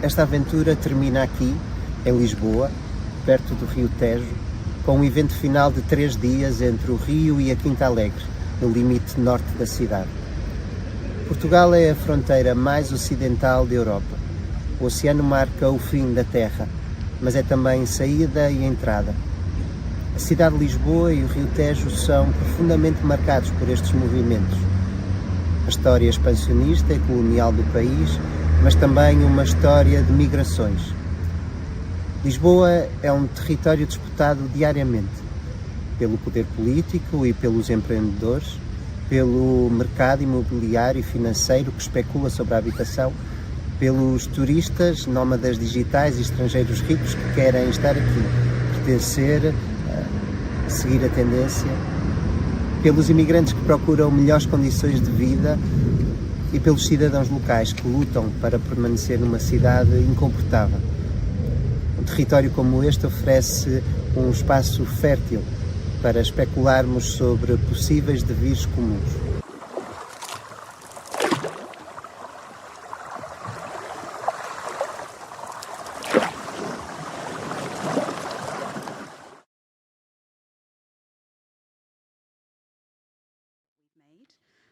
Esta aventura termina aqui, em Lisboa, perto do Rio Tejo, com um evento final de 3 dias entre o Rio e a Quinta Alegre, no limite norte da cidade. Portugal é a fronteira mais ocidental da Europa. O oceano marca o fim da terra, mas é também saída e entrada. A cidade de Lisboa e o Rio Tejo são profundamente marcados por estes movimentos. A história expansionista e colonial do país, mas também uma história de migrações. Lisboa é um território disputado diariamente pelo poder político e pelos empreendedores, pelo mercado imobiliário e financeiro que especula sobre a habitação, pelos turistas, nómadas digitais e estrangeiros ricos que querem estar aqui, pertencer, seguir a tendência, pelos imigrantes que procuram melhores condições de vida e pelos cidadãos locais que lutam para permanecer numa cidade incomportável. Um território como este oferece um espaço fértil para especularmos sobre possíveis devires comuns.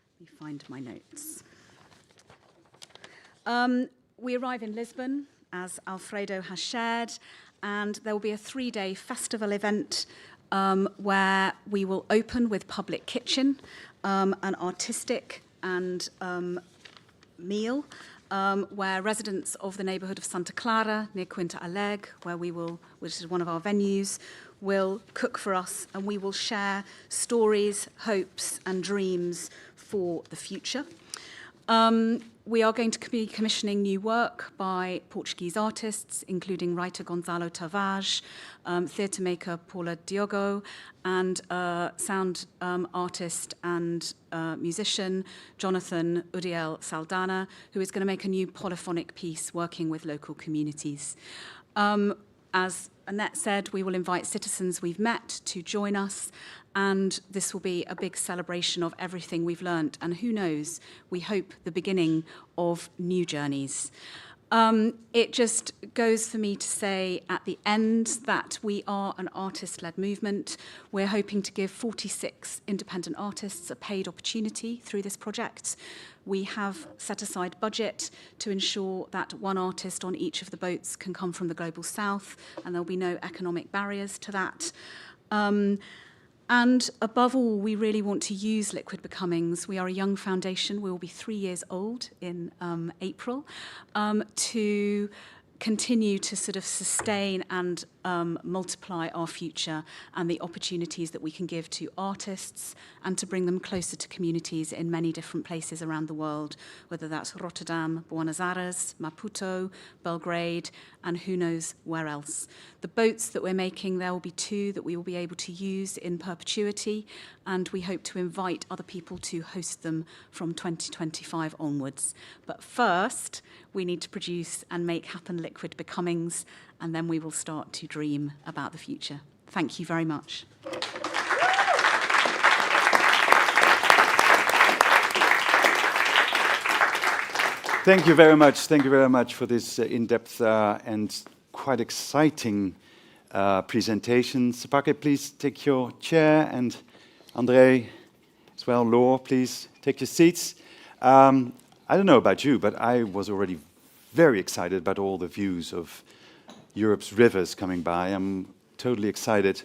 Let me find my notes. We arrive in Lisbon, as Alfredo has shared, and there will be a 3-day festival event where we will open with Public Kitchen, an artistic and meal, where residents of the neighbourhood of Santa Clara, near Quinta Alegre, which is one of our venues, will cook for us, and we will share stories, hopes and dreams for the future. We are going to be commissioning new work by Portuguese artists, including writer Gonzalo Tavares, theatre maker Paula Diogo, and sound artist and musician Jonathan Udiel Saldana, who is going to make a new polyphonic piece working with local communities. As Annette said, we will invite citizens we've met to join us, and this will be a big celebration of everything we've learnt, and who knows, we hope the beginning of new journeys. It just goes for me to say at the end that we are an artist-led movement. We're hoping to give 46 independent artists a paid opportunity through this project. We have set aside budget to ensure that one artist on each of the boats can come from the Global South, and there'll be no economic barriers to that. And above all, we really want to use Liquid Becomings. We are a young foundation. We will be 3 years old in April, to continue to sort of sustain and multiply our future and the opportunities that we can give to artists and to bring them closer to communities in many different places around the world, whether that's Rotterdam, Buenos Aires, Maputo, Belgrade, and who knows where else. The boats that we're making, there will be 2 that we will be able to use in perpetuity, and we hope to invite other people to host them from 2025 onwards. But first, we need to produce and make happen liquid becomings, and then we will start to dream about the future. Thank you very much. Thank you very much. Thank you very much for this in-depth and quite exciting presentation. Sepake, please take your chair, and André as well. Laure, please take your seats. I don't know about you, but I was already very excited about all the views of Europe's rivers coming by. I'm totally excited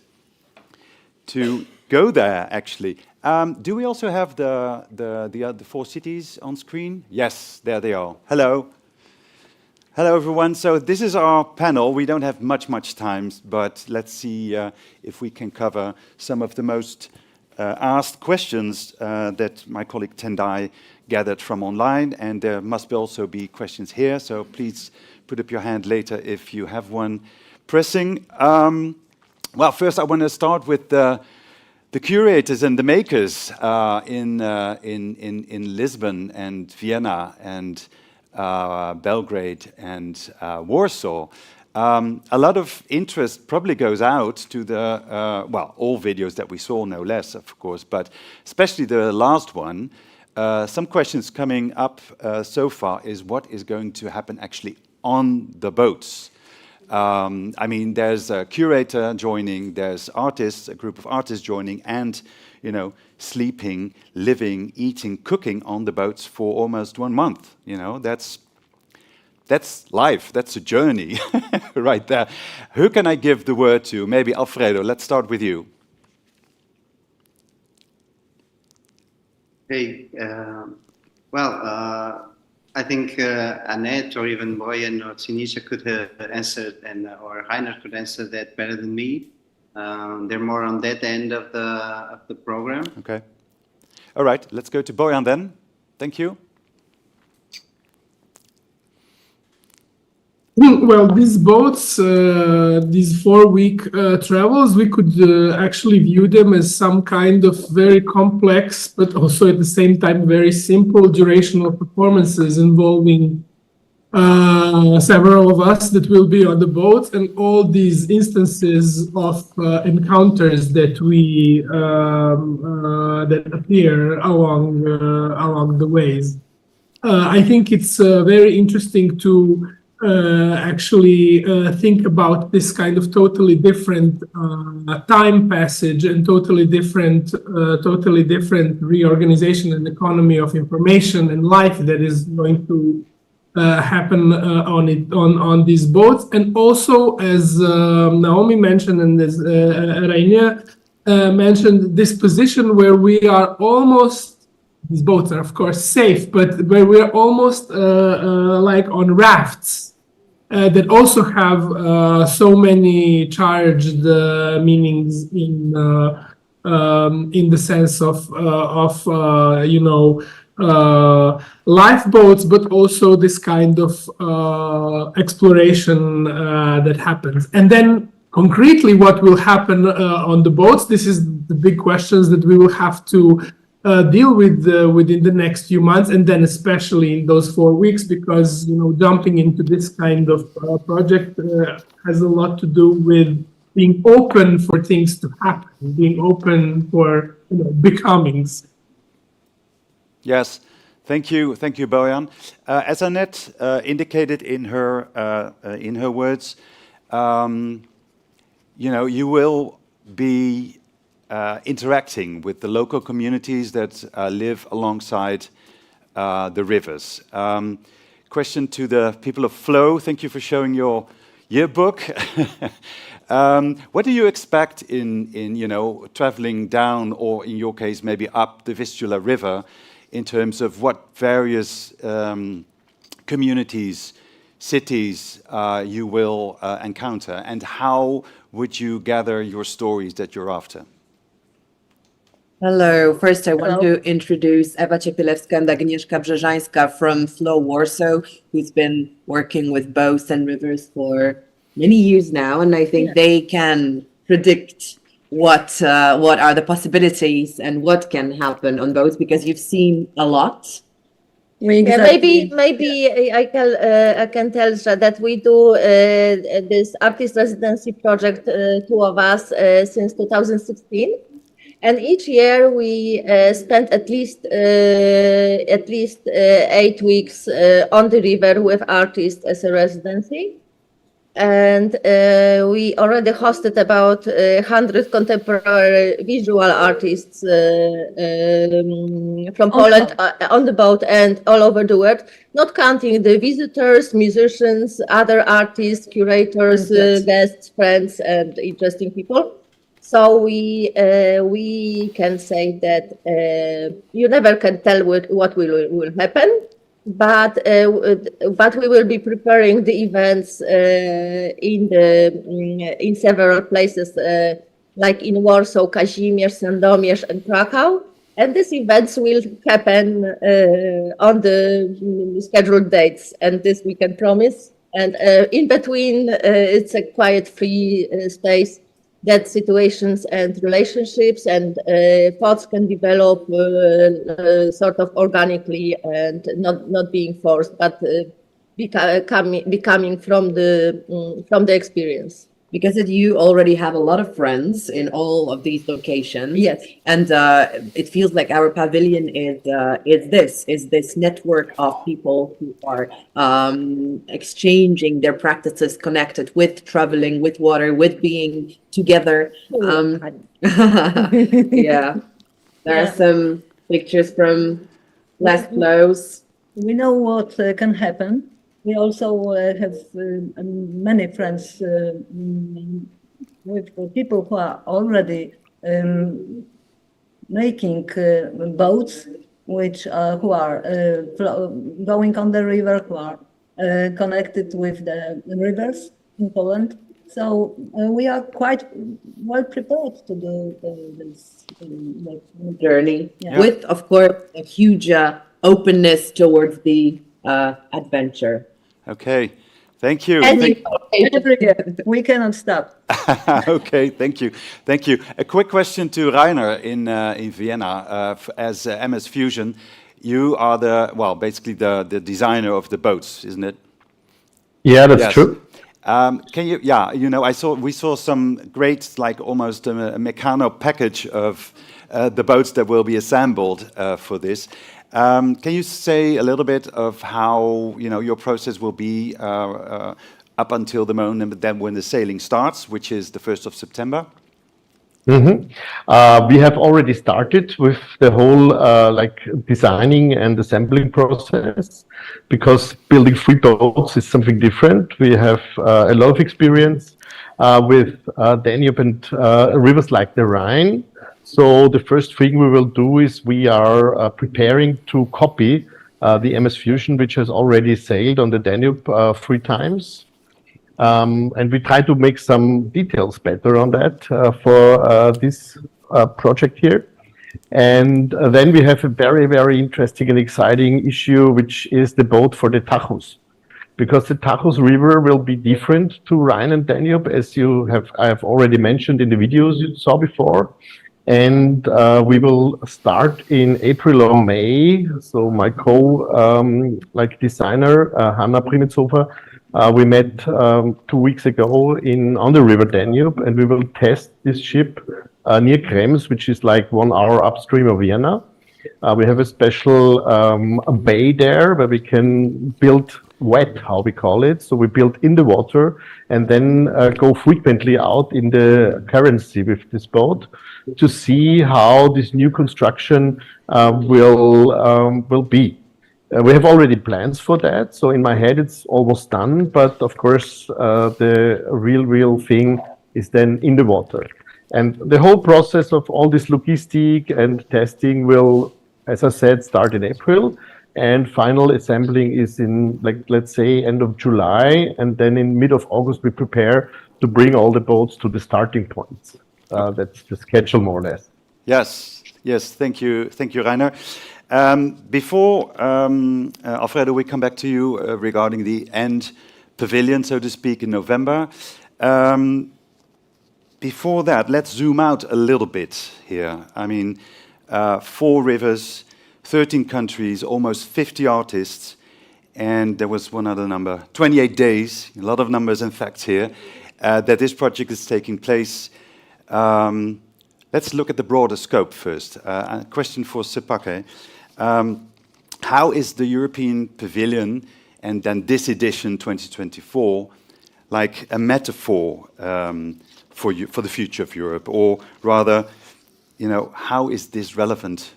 to go there, actually. Do we also have the other 4 cities on screen? Yes, there they are. Hello. Hello, everyone. So this is our panel. We don't have much time, but let's see if we can cover some of the most asked questions that my colleague Tendai gathered from online, and there must also be questions here, so please put up your hand later if you have one pressing. Well, first I want to start with the curators and the makers in Lisbon and Vienna and Belgrade and Warsaw. A lot of interest probably goes out to the, well, all videos that we saw, no less, of course, but especially the last one. Some questions coming up so far is what is going to happen actually on the boats. I mean, there's a curator joining, there's artists, a group of artists joining, and, you know, sleeping, living, eating, cooking on the boats for almost 1 month. You know, that's life, that's a journey right there. Who can I give the word to? Maybe Alfredo, let's start with you. Hey, I think Annette or even Boyan or Sinisha could have answered, or Rainer could answer that better than me. They're more on that end of the program. Okay. All right, let's go to Boyan then. Thank you. Well, these boats, these 4-week travels, we could actually view them as some kind of very complex, but also at the same time very simple durational performances involving several of us that will be on the boat, and all these instances of encounters that we that appear along the ways. I think it's very interesting to actually think about this kind of totally different time passage and totally different reorganization and economy of information and life that is going to happen on these boats. And also, as Naomi mentioned and as Rainer mentioned, this position where we are almost, these boats are of course safe, but where we are almost like on rafts that also have so many charged meanings in the sense of you know, lifeboats, but also this kind of exploration that happens. And then concretely, what will happen on the boats? This is the big questions that we will have to deal with within the next few months, and then especially in those 4 weeks, because, you know, jumping into this kind of project has a lot to do with being open for things to happen, being open for, you know, becomings. Yes, thank you, Bojan. As Annette indicated in her words, you know, you will be interacting with the local communities that live alongside the rivers. Question to the people of Flow. Thank you for showing your yearbook. What do you expect in you know, traveling down, or in your case maybe up the Vistula River, in terms of what various communities cities you will encounter, and how would you gather your stories that you're after? Hello. First, I want to introduce Ewa Ciepilewska and Agnieszka Brzeżańska from Flow Warsaw, who's been working with boats and rivers for many years now, and I think they can predict what are the possibilities and what can happen on boats, because you've seen a lot. Maybe I can tell that we do this artist residency project, two of us, since 2016. And each year we spend at least 8 weeks on the river with artists as a residency. And we already hosted about 100 contemporary visual artists from Poland on the boat and all over the world, not counting the visitors, musicians, other artists, curators, guests, friends, and interesting people. So we can say that you never can tell what will happen, but we will be preparing the events in several places, like in Warsaw, Kazimierz, Sandomierz, and Krakow. And these events will happen on the scheduled dates, and this we can promise. And in between, it's a quiet, free space that situations and relationships and thoughts can develop sort of organically and not being forced, but becoming from the experience. Because you already have a lot of friends in all of these locations. Yes. And it feels like our pavilion is this network of people who are exchanging their practices connected with traveling, with water, with being together. Yeah. There are some pictures from last flows. We know what can happen. We also have many friends with people who are already making boats, who are going on the river, who are connected with the rivers in Poland. So we are quite well prepared to do this journey, with, of course, a huge openness towards the adventure. Okay, thank you. We cannot stop. Okay, thank you. A quick question to Rainer in Vienna. As MS Fusion, you are basically the designer of the boats, isn't it? Yeah, that's true. Can you? We saw some great, like almost a Meccano package of the boats that will be assembled for this. Can you say a little bit of how your process will be up until the moment then when the sailing starts, which is the 1st of September? We have already started with the whole designing and assembling process, because building free boats is something different. We have a lot of experience with Danube and rivers like the Rhine. So the first thing we will do is we are preparing to copy the MS Fusion, which has already sailed on the Danube 3 times. And we try to make some details better on that for this project here. And then we have a very, very interesting and exciting issue, which is the boat for the Tagus. Because the Tagus River will be different to Rhine and Danube, as I have already mentioned in the videos you saw before. And we will start in April or May. So my designer, Hanna Primitshofer, we met 2 weeks ago on the River Danube, and we will test this ship near Krems, which is like 1 hour upstream of Vienna. We have a special bay there where we can build wet, how we call it. So we build in the water and then go frequently out in the current sea with this boat to see how this new construction will be. We have already plans for that. So in my head, it's almost done. But of course, the real thing is then in the water. And the whole process of all this logistic and testing will, as I said, start in April. And final assembling is in, like, let's say, end of July, and then in mid of August we prepare to bring all the boats to the starting points. That's the schedule, more or less. Yes, yes, thank you, Rainer. Before Alfredo, we come back to you regarding the end pavilion, so to speak, in November. Before that, let's zoom out a little bit here. I mean, 4 rivers, 13 countries, almost 50 artists, and there was one other number, 28 days, a lot of numbers and facts here, that this project is taking place. Let's look at the broader scope first. A question for Sepake. How is the European Pavilion, and then this edition 2024, like a metaphor for the future of Europe? Or rather, you know, how is this relevant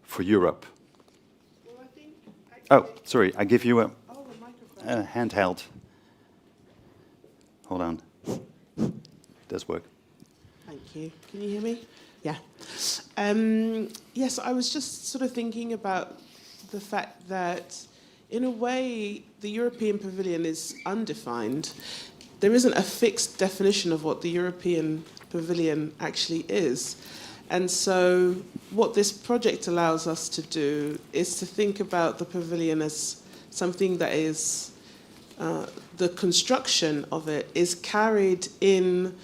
for Europe? Oh, sorry, I give you a handheld. Hold on. Does work. Thank you. Can you hear me? Yeah. Yes, I was just sort of thinking about the fact that, in a way, the European Pavilion is undefined. There isn't a fixed definition of what the European Pavilion actually is. And so what this project allows us to do is to think about the pavilion as something that is, the construction of it is carried in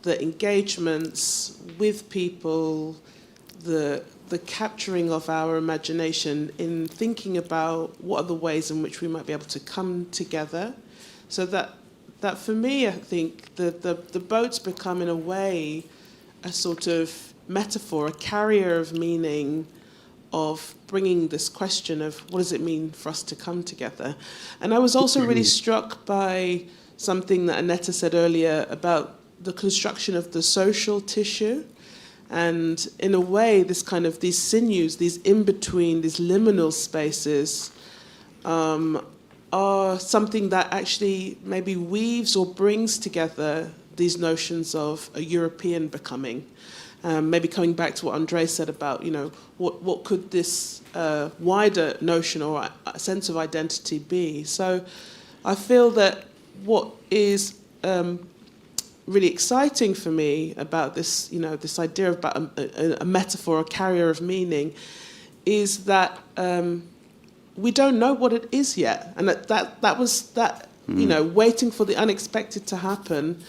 the engagements with people, the capturing of our imagination in thinking about what are the ways in which we might be able to come together. So that for me, I think the boats become, in a way, a sort of metaphor, a carrier of meaning, of bringing this question of what does it mean for us to come together. And I was also really struck by something that Annette said earlier about the construction of the social tissue. And in a way, this kind of, these sinews, these in-between, these liminal spaces are something that actually maybe weaves or brings together these notions of a European becoming. Maybe coming back to what Andre said about, you know, what could this wider notion or a sense of identity be? So I feel that what is really exciting for me about this, you know, this idea about a metaphor, a carrier of meaning, is that we don't know what it is yet, and that was you know, waiting for the unexpected to happen.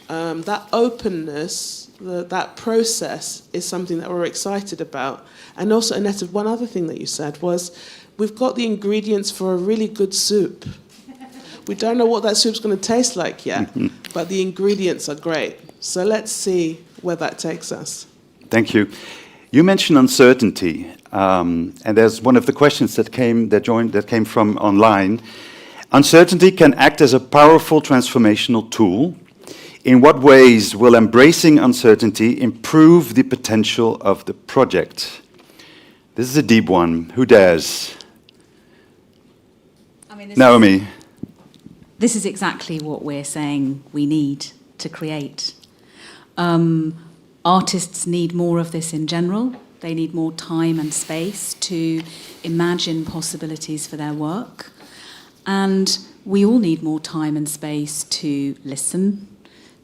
That openness, that process is something that we're excited about. And also, Annette, one other thing that you said was, we've got the ingredients for a really good soup. We don't know what that soup's going to taste like yet, but the ingredients are great. So let's see where that takes us. Thank you. You mentioned uncertainty, and there's one of the questions that came from online. Uncertainty can act as a powerful transformational tool. In what ways will embracing uncertainty improve the potential of the project? This is a deep one. Who dares? I mean, Naomi. This is exactly what we're saying we need to create. Artists need more of this in general. They need more time and space to imagine possibilities for their work. And we all need more time and space to listen,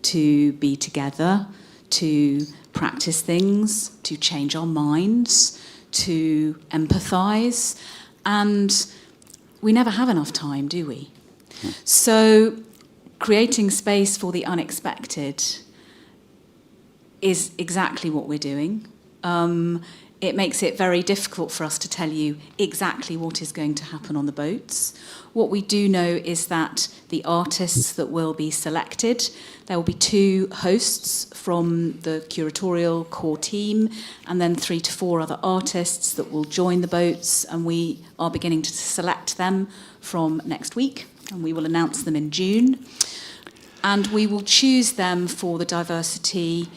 to be together, to practice things, to change our minds, to empathise. And we never have enough time, do we? So creating space for the unexpected is exactly what we're doing. It makes it very difficult for us to tell you exactly what is going to happen on the boats. What we do know is that the artists that will be selected, there will be 2 hosts from the curatorial core team, and then 3 to 4 other artists that will join the boats, and we are beginning to select them from next week, and we will announce them in June. And we will choose them for the diversity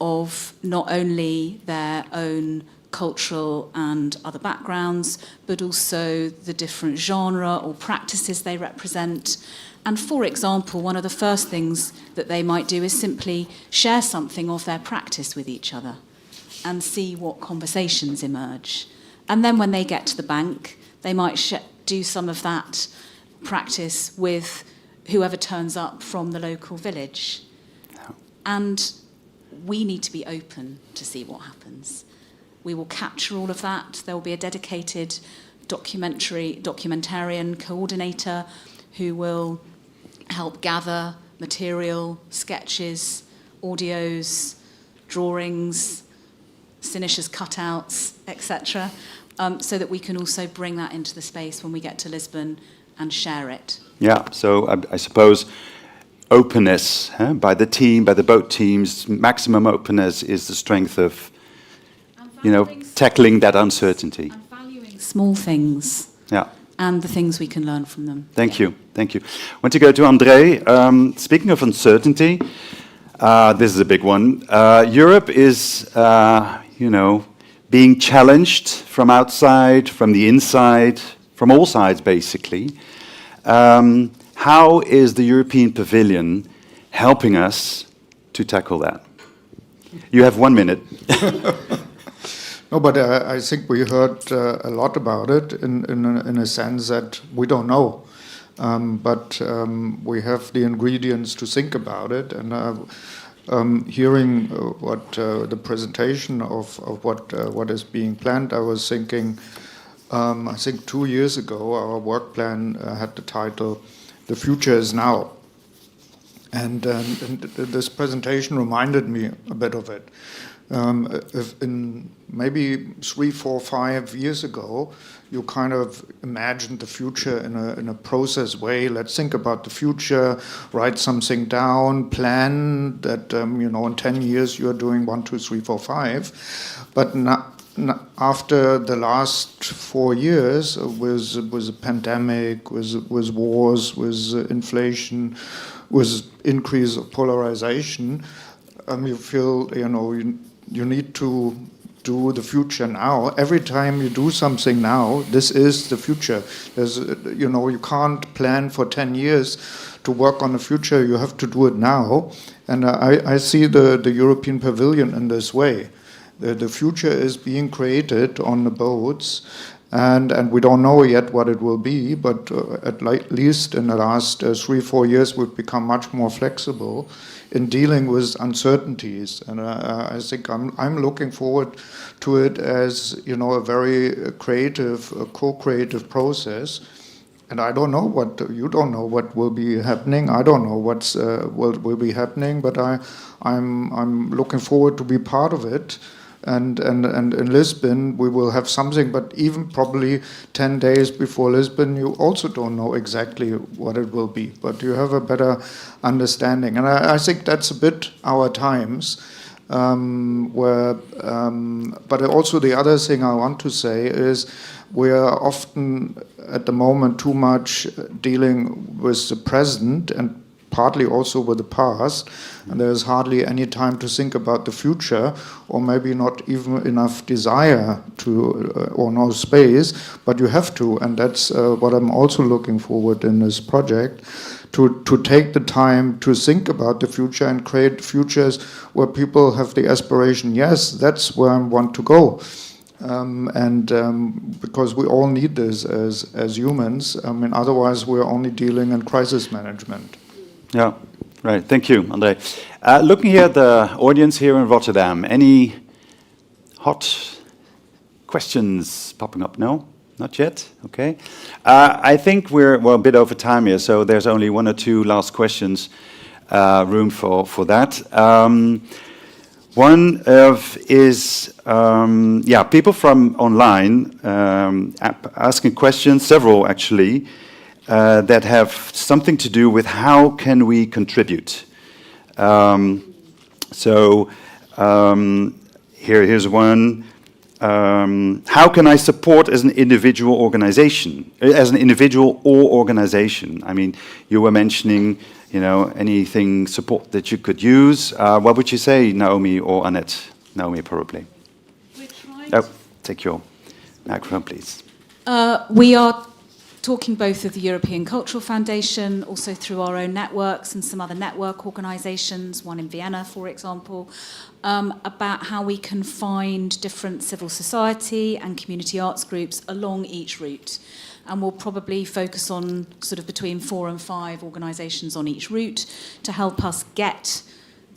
of not only their own cultural and other backgrounds, but also the different genre or practices they represent. And for example, one of the first things that they might do is simply share something of their practice with each other and see what conversations emerge. And then when they get to the bank, They might do some of that practice with whoever turns up from the local village. And we need to be open to see what happens. We will capture all of that. There will be a dedicated documentarian coordinator who will help gather material, sketches, audios, drawings, Sinish's cutouts, etc., so that we can also bring that into the space when we get to Lisbon and share it. Yeah, so I suppose openness by the team, by the boat teams, maximum openness is the strength of, tackling that uncertainty. And valuing small things. Yeah. And the things we can learn from them. Thank you. I want to go to André. Speaking of uncertainty, this is a big one. Europe is, being challenged from outside, from the inside, from all sides, basically. How is the European Pavilion helping us to tackle that? You have 1 minute. No, but I think we heard a lot about it in a sense that we don't know. But we have the ingredients to think about it. And hearing what the presentation of what is being planned, I was thinking, I think 2 years ago, our work plan had the title, "The Future is Now." And this presentation reminded me a bit of it. If in maybe 3, 4, 5 years ago, you kind of imagined the future in a process way. Let's think about the future, write something down, plan that in 10 years you are doing 1, 2, 3, 4, 5. But after the last 4 years, with a pandemic, with wars, with inflation, with increase of polarization, you feel you need to do the future now. Every time you do something now, this is the future. You can't plan for 10 years to work on the future. You have to do it now. And I see the European Pavilion in this way. The future is being created on the boats, and we don't know yet what it will be, but at least in the last 3, 4 years, we've become much more flexible in dealing with uncertainties. And I think I'm looking forward to it as a very creative, co-creative process. And I don't know you don't know what will be happening. I don't know what will be happening, but I'm looking forward to be part of it. And in Lisbon, we will have something, but even probably 10 days before Lisbon, you also don't know exactly what it will be, but you have a better understanding. And I think that's a bit our times, but also the other thing I want to say is we are often at the moment too much dealing with the present and partly also with the past, and there's hardly any time to think about the future, or maybe not even enough desire to, or no space, but you have to, and that's what I'm also looking forward in this project, to take the time to think about the future and create futures where people have the aspiration, yes, that's where I want to go. Because we all need this as humans, otherwise we're only dealing in crisis management. Yeah, right. Thank you, André. Looking here at the audience here in Rotterdam, any hot questions popping up? No? Not yet? Okay. I think we're a bit over time here, so there's only 1 or 2 last questions, room for that. One is people from online asking questions, several actually, that have something to do with how can we contribute. Here's one. How can I support as an individual organization, or organization? I mean, you were mentioning, anything support that you could use. What would you say, Naomi or Annette? Naomi, probably. We're trying take your microphone, please. We are talking both of the European Cultural Foundation, also through our own networks and some other network organisations, one in Vienna, for example, about how we can find different civil society and community arts groups along each route. And we'll probably focus on sort of between 4 and 5 organisations on each route to help us get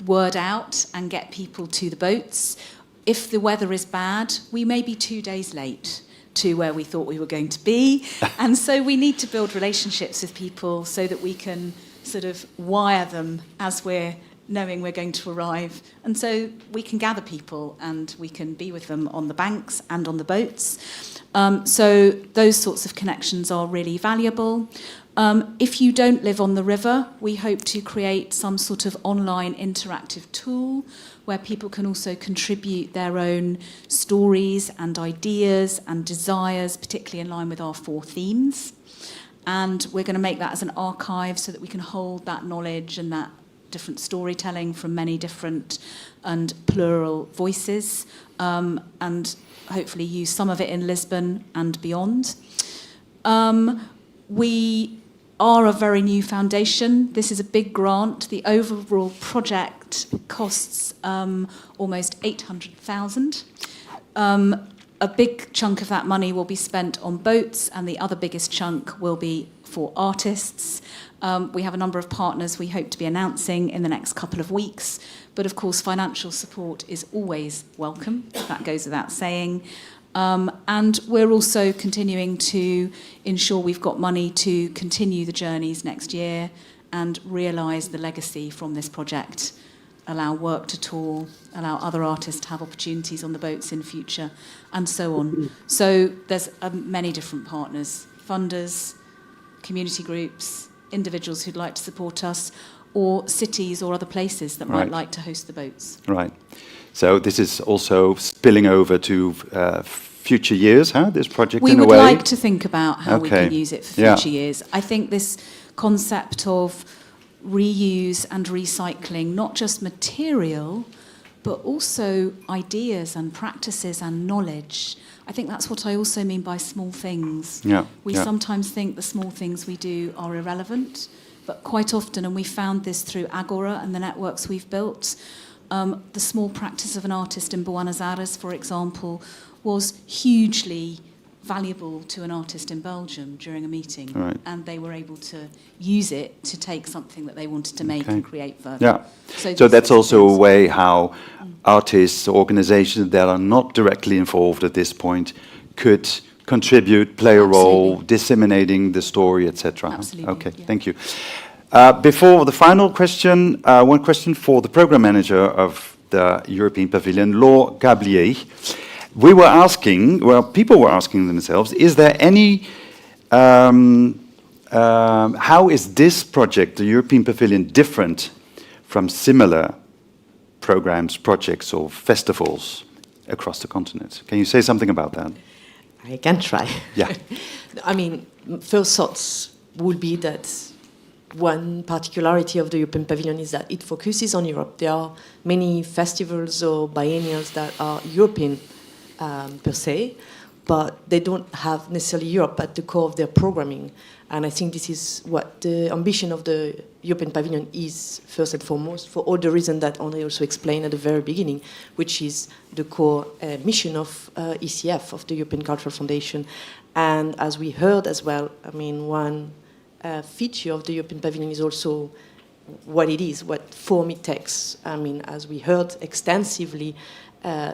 word out and get people to the boats. If the weather is bad, we may be 2 days late to where we thought we were going to be. And so we need to build relationships with people so that we can sort of wire them as we're knowing we're going to arrive. And so we can gather people and we can be with them on the banks and on the boats. So those sorts of connections are really valuable. If you don't live on the river, we hope to create some sort of online interactive tool where people can also contribute their own stories and ideas and desires, particularly in line with our 4 themes. And we're going to make that as an archive so that we can hold that knowledge and that different storytelling from many different and plural voices, and hopefully use some of it in Lisbon and beyond. We are a very new foundation. This is a big grant. The overall project costs almost 800,000. A big chunk of that money will be spent on boats, and the other biggest chunk will be for artists. We have a number of partners we hope to be announcing in the next couple of weeks. But of course, financial support is always welcome. That goes without saying. And we're also continuing to ensure we've got money to continue the journeys next year and realise the legacy from this project, allow work to tour, allow other artists to have opportunities on the boats in future, and so on. So there's many different partners, funders, community groups, individuals who'd like to support us, or cities or other places that might like to host the boats. Right. So this is also spilling over to future years, this project in a way? We would like to think about how we can use it for future years. I think this concept of reuse and recycling, not just material, but also ideas and practices and knowledge. I think that's what I also mean by small things. We sometimes think the small things we do are irrelevant, but quite often, and we found this through Agora and the networks we've built, the small practice of an artist in Buenos Aires, for example, was hugely valuable to an artist in Belgium during a meeting. And they were able to use it to take something that they wanted to make and create further. So that's also a way how artists, organizations that are not directly involved at this point could contribute, play a role, disseminating the story, etc. Okay, thank you. Before the final question, one question for the program manager of the European Pavilion, Laure Gablier. We were asking, people were asking themselves, is there any, how is this project, the European Pavilion, different from similar programs, projects, or festivals across the continent? Can you say something about that? I can try. Yeah. I mean, first thoughts would be that one particularity of the European Pavilion is that it focuses on Europe. There are many festivals or biennials that are European per se, but they don't have necessarily Europe at the core of their programming. And I think this is what the ambition of the European Pavilion is, first and foremost, for all the reasons that André also explained at the very beginning, which is the core mission of ECF, of the European Cultural Foundation. And as we heard as well, I mean, one feature of the European Pavilion is also what it is, what form it takes. I mean, as we heard extensively,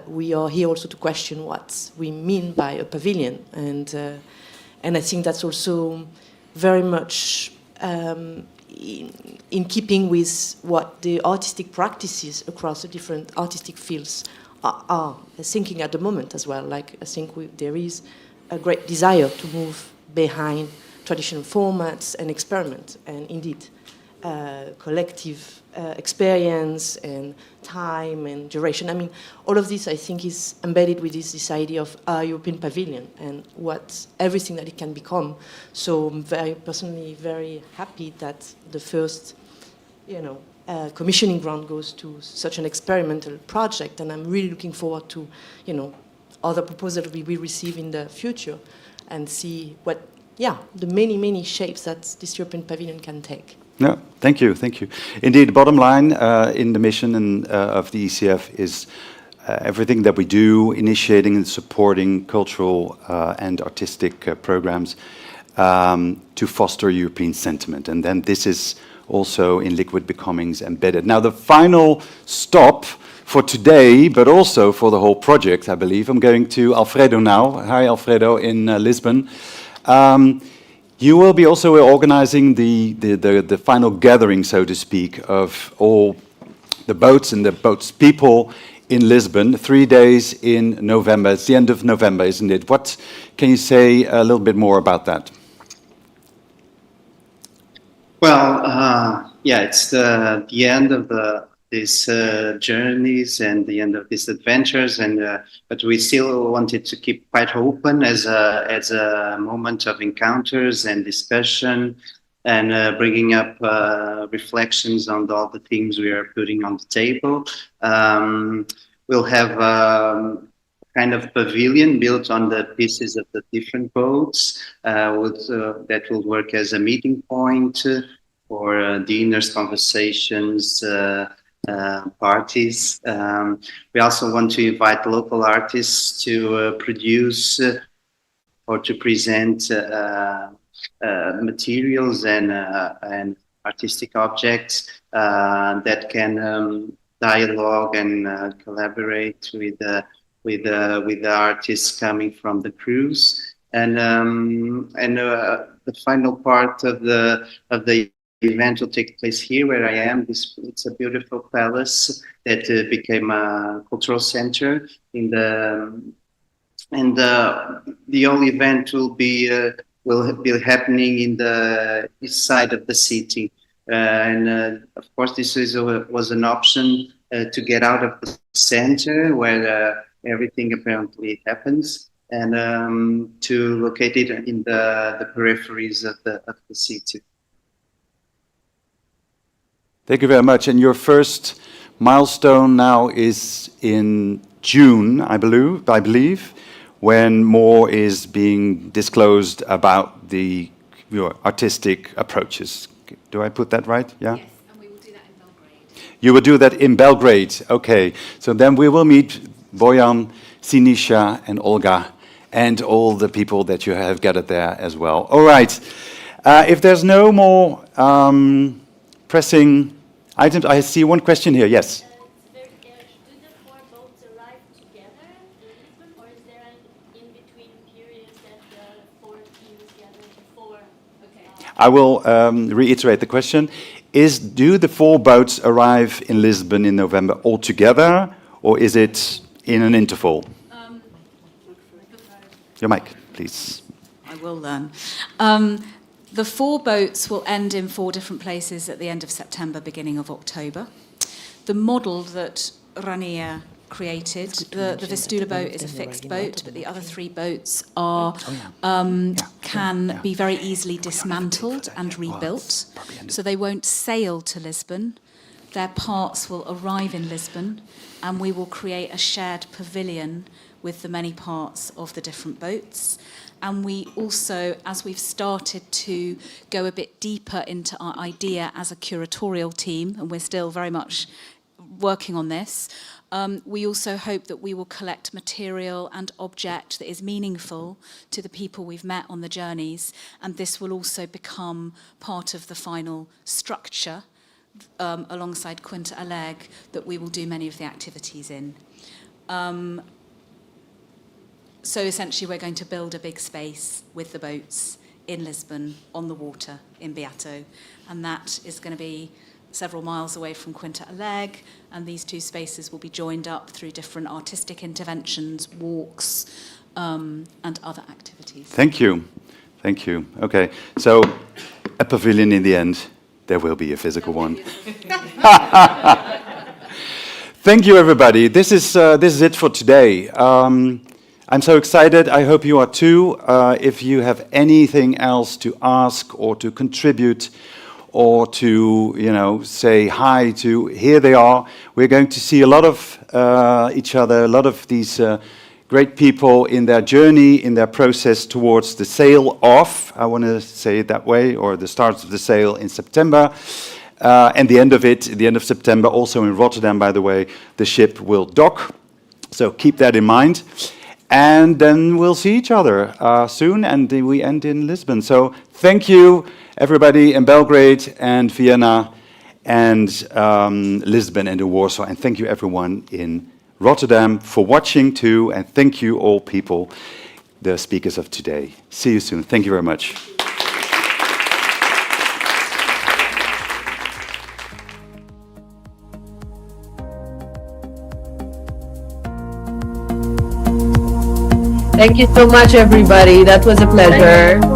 we are here also to question what we mean by a pavilion, and I think that's also very much in keeping with what the artistic practices across the different artistic fields are thinking at the moment as well. Like, I think there is a great desire to move behind traditional formats and experiment, and indeed collective experience and time and duration. I mean, all of this, I think, is embedded with this idea of a European Pavilion and everything that it can become. So I'm personally very happy that the first, commissioning grant goes to such an experimental project, and I'm really looking forward to, other proposals we will receive in the future and see what the many shapes that this European Pavilion can take. No, thank you. Indeed, the bottom line in the mission and, of the ECF is everything that we do, initiating and supporting cultural and artistic programs to foster European sentiment. And then this is also in Liquid Becomings embedded. Now, the final stop for today, but also for the whole project, I believe. I'm going to Alfredo now. Hi, Alfredo, in Lisbon. You will be also organizing the final gathering, so to speak, of all the boats and the boats people in Lisbon, 3 days in November. It's the end of November, isn't it? What can you say a little bit more about that? Well, yeah, it's the end of these journeys and the end of these adventures, and but we still wanted to keep quite open as a moment of encounters and discussion, and bringing up reflections on all the things we are putting on the table. We'll have kind of pavilion built on the pieces of the different boats that will work as a meeting point for dinners, conversations, parties. We also want to invite local artists to produce or to present materials and artistic objects that can dialogue and collaborate with the artists coming from the cruise. And the final part of the event will take place here where I am. It's a beautiful palace that became a cultural center and the whole event will be happening in the east side of the city. Of course, this was an option to get out of the center where everything apparently happens, and to locate it in the peripheries of the city. Thank you very much. And your first milestone now is in June, I believe, when more is being disclosed about your artistic approaches. Do I put that right? Yeah? Yes, and we will do that in Belgrade. You will do that in Belgrade. Okay. So then we will meet Bojan, Sinisha, and Olga, and all the people that you have gathered there as well. All right. If there's no more pressing items, I see one question here. Yes. Do the four boats arrive together in Lisbon, or is there an in-between period that the four teams gather before? Okay. I will reiterate the question. Do the four boats arrive in Lisbon in November all together, or is it in an interval? Your mic, please. I will learn. The four boats will end in 4 different places at the end of September, beginning of October. The model that Rania created, the Vistula boat is a fixed boat, but the other 3 boats can be very easily dismantled and rebuilt. So they won't sail to Lisbon. Their parts will arrive in Lisbon, and we will create a shared pavilion with the many parts of the different boats. And we also, as we've started to go a bit deeper into our idea as a curatorial team, and we're still very much working on this, we also hope that we will collect material and object that is meaningful to the people we've met on the journeys, and this will also become part of the final structure alongside Quinta Alegre that we will do many of the activities in. So essentially we're going to build a big space with the boats in Lisbon on the water in Beato, and that is going to be several miles away from Quinta Alegre, and these 2 spaces will be joined up through different artistic interventions, walks, and other activities. Thank you. Thank you. Okay, so a pavilion in the end. There will be a physical one. Thank you, everybody. This is it for today. I'm so excited. I hope you are too. If you have anything else to ask or to contribute or to, say hi to, here they are. We're going to see a lot of each other, a lot of these great people in their journey, in their process towards the sail off, I want to say it that way, or the start of the sail in September. And the end of it, the end of September, also in Rotterdam, by the way, the ship will dock. So keep that in mind. And then we'll see each other soon, and we end in Lisbon. So thank you, everybody in Belgrade and Vienna and Lisbon and in Warsaw. And thank you, everyone in Rotterdam, for watching too. And thank you, all people, the speakers of today. See you soon. Thank you very much. Thank you so much, everybody. That was a pleasure.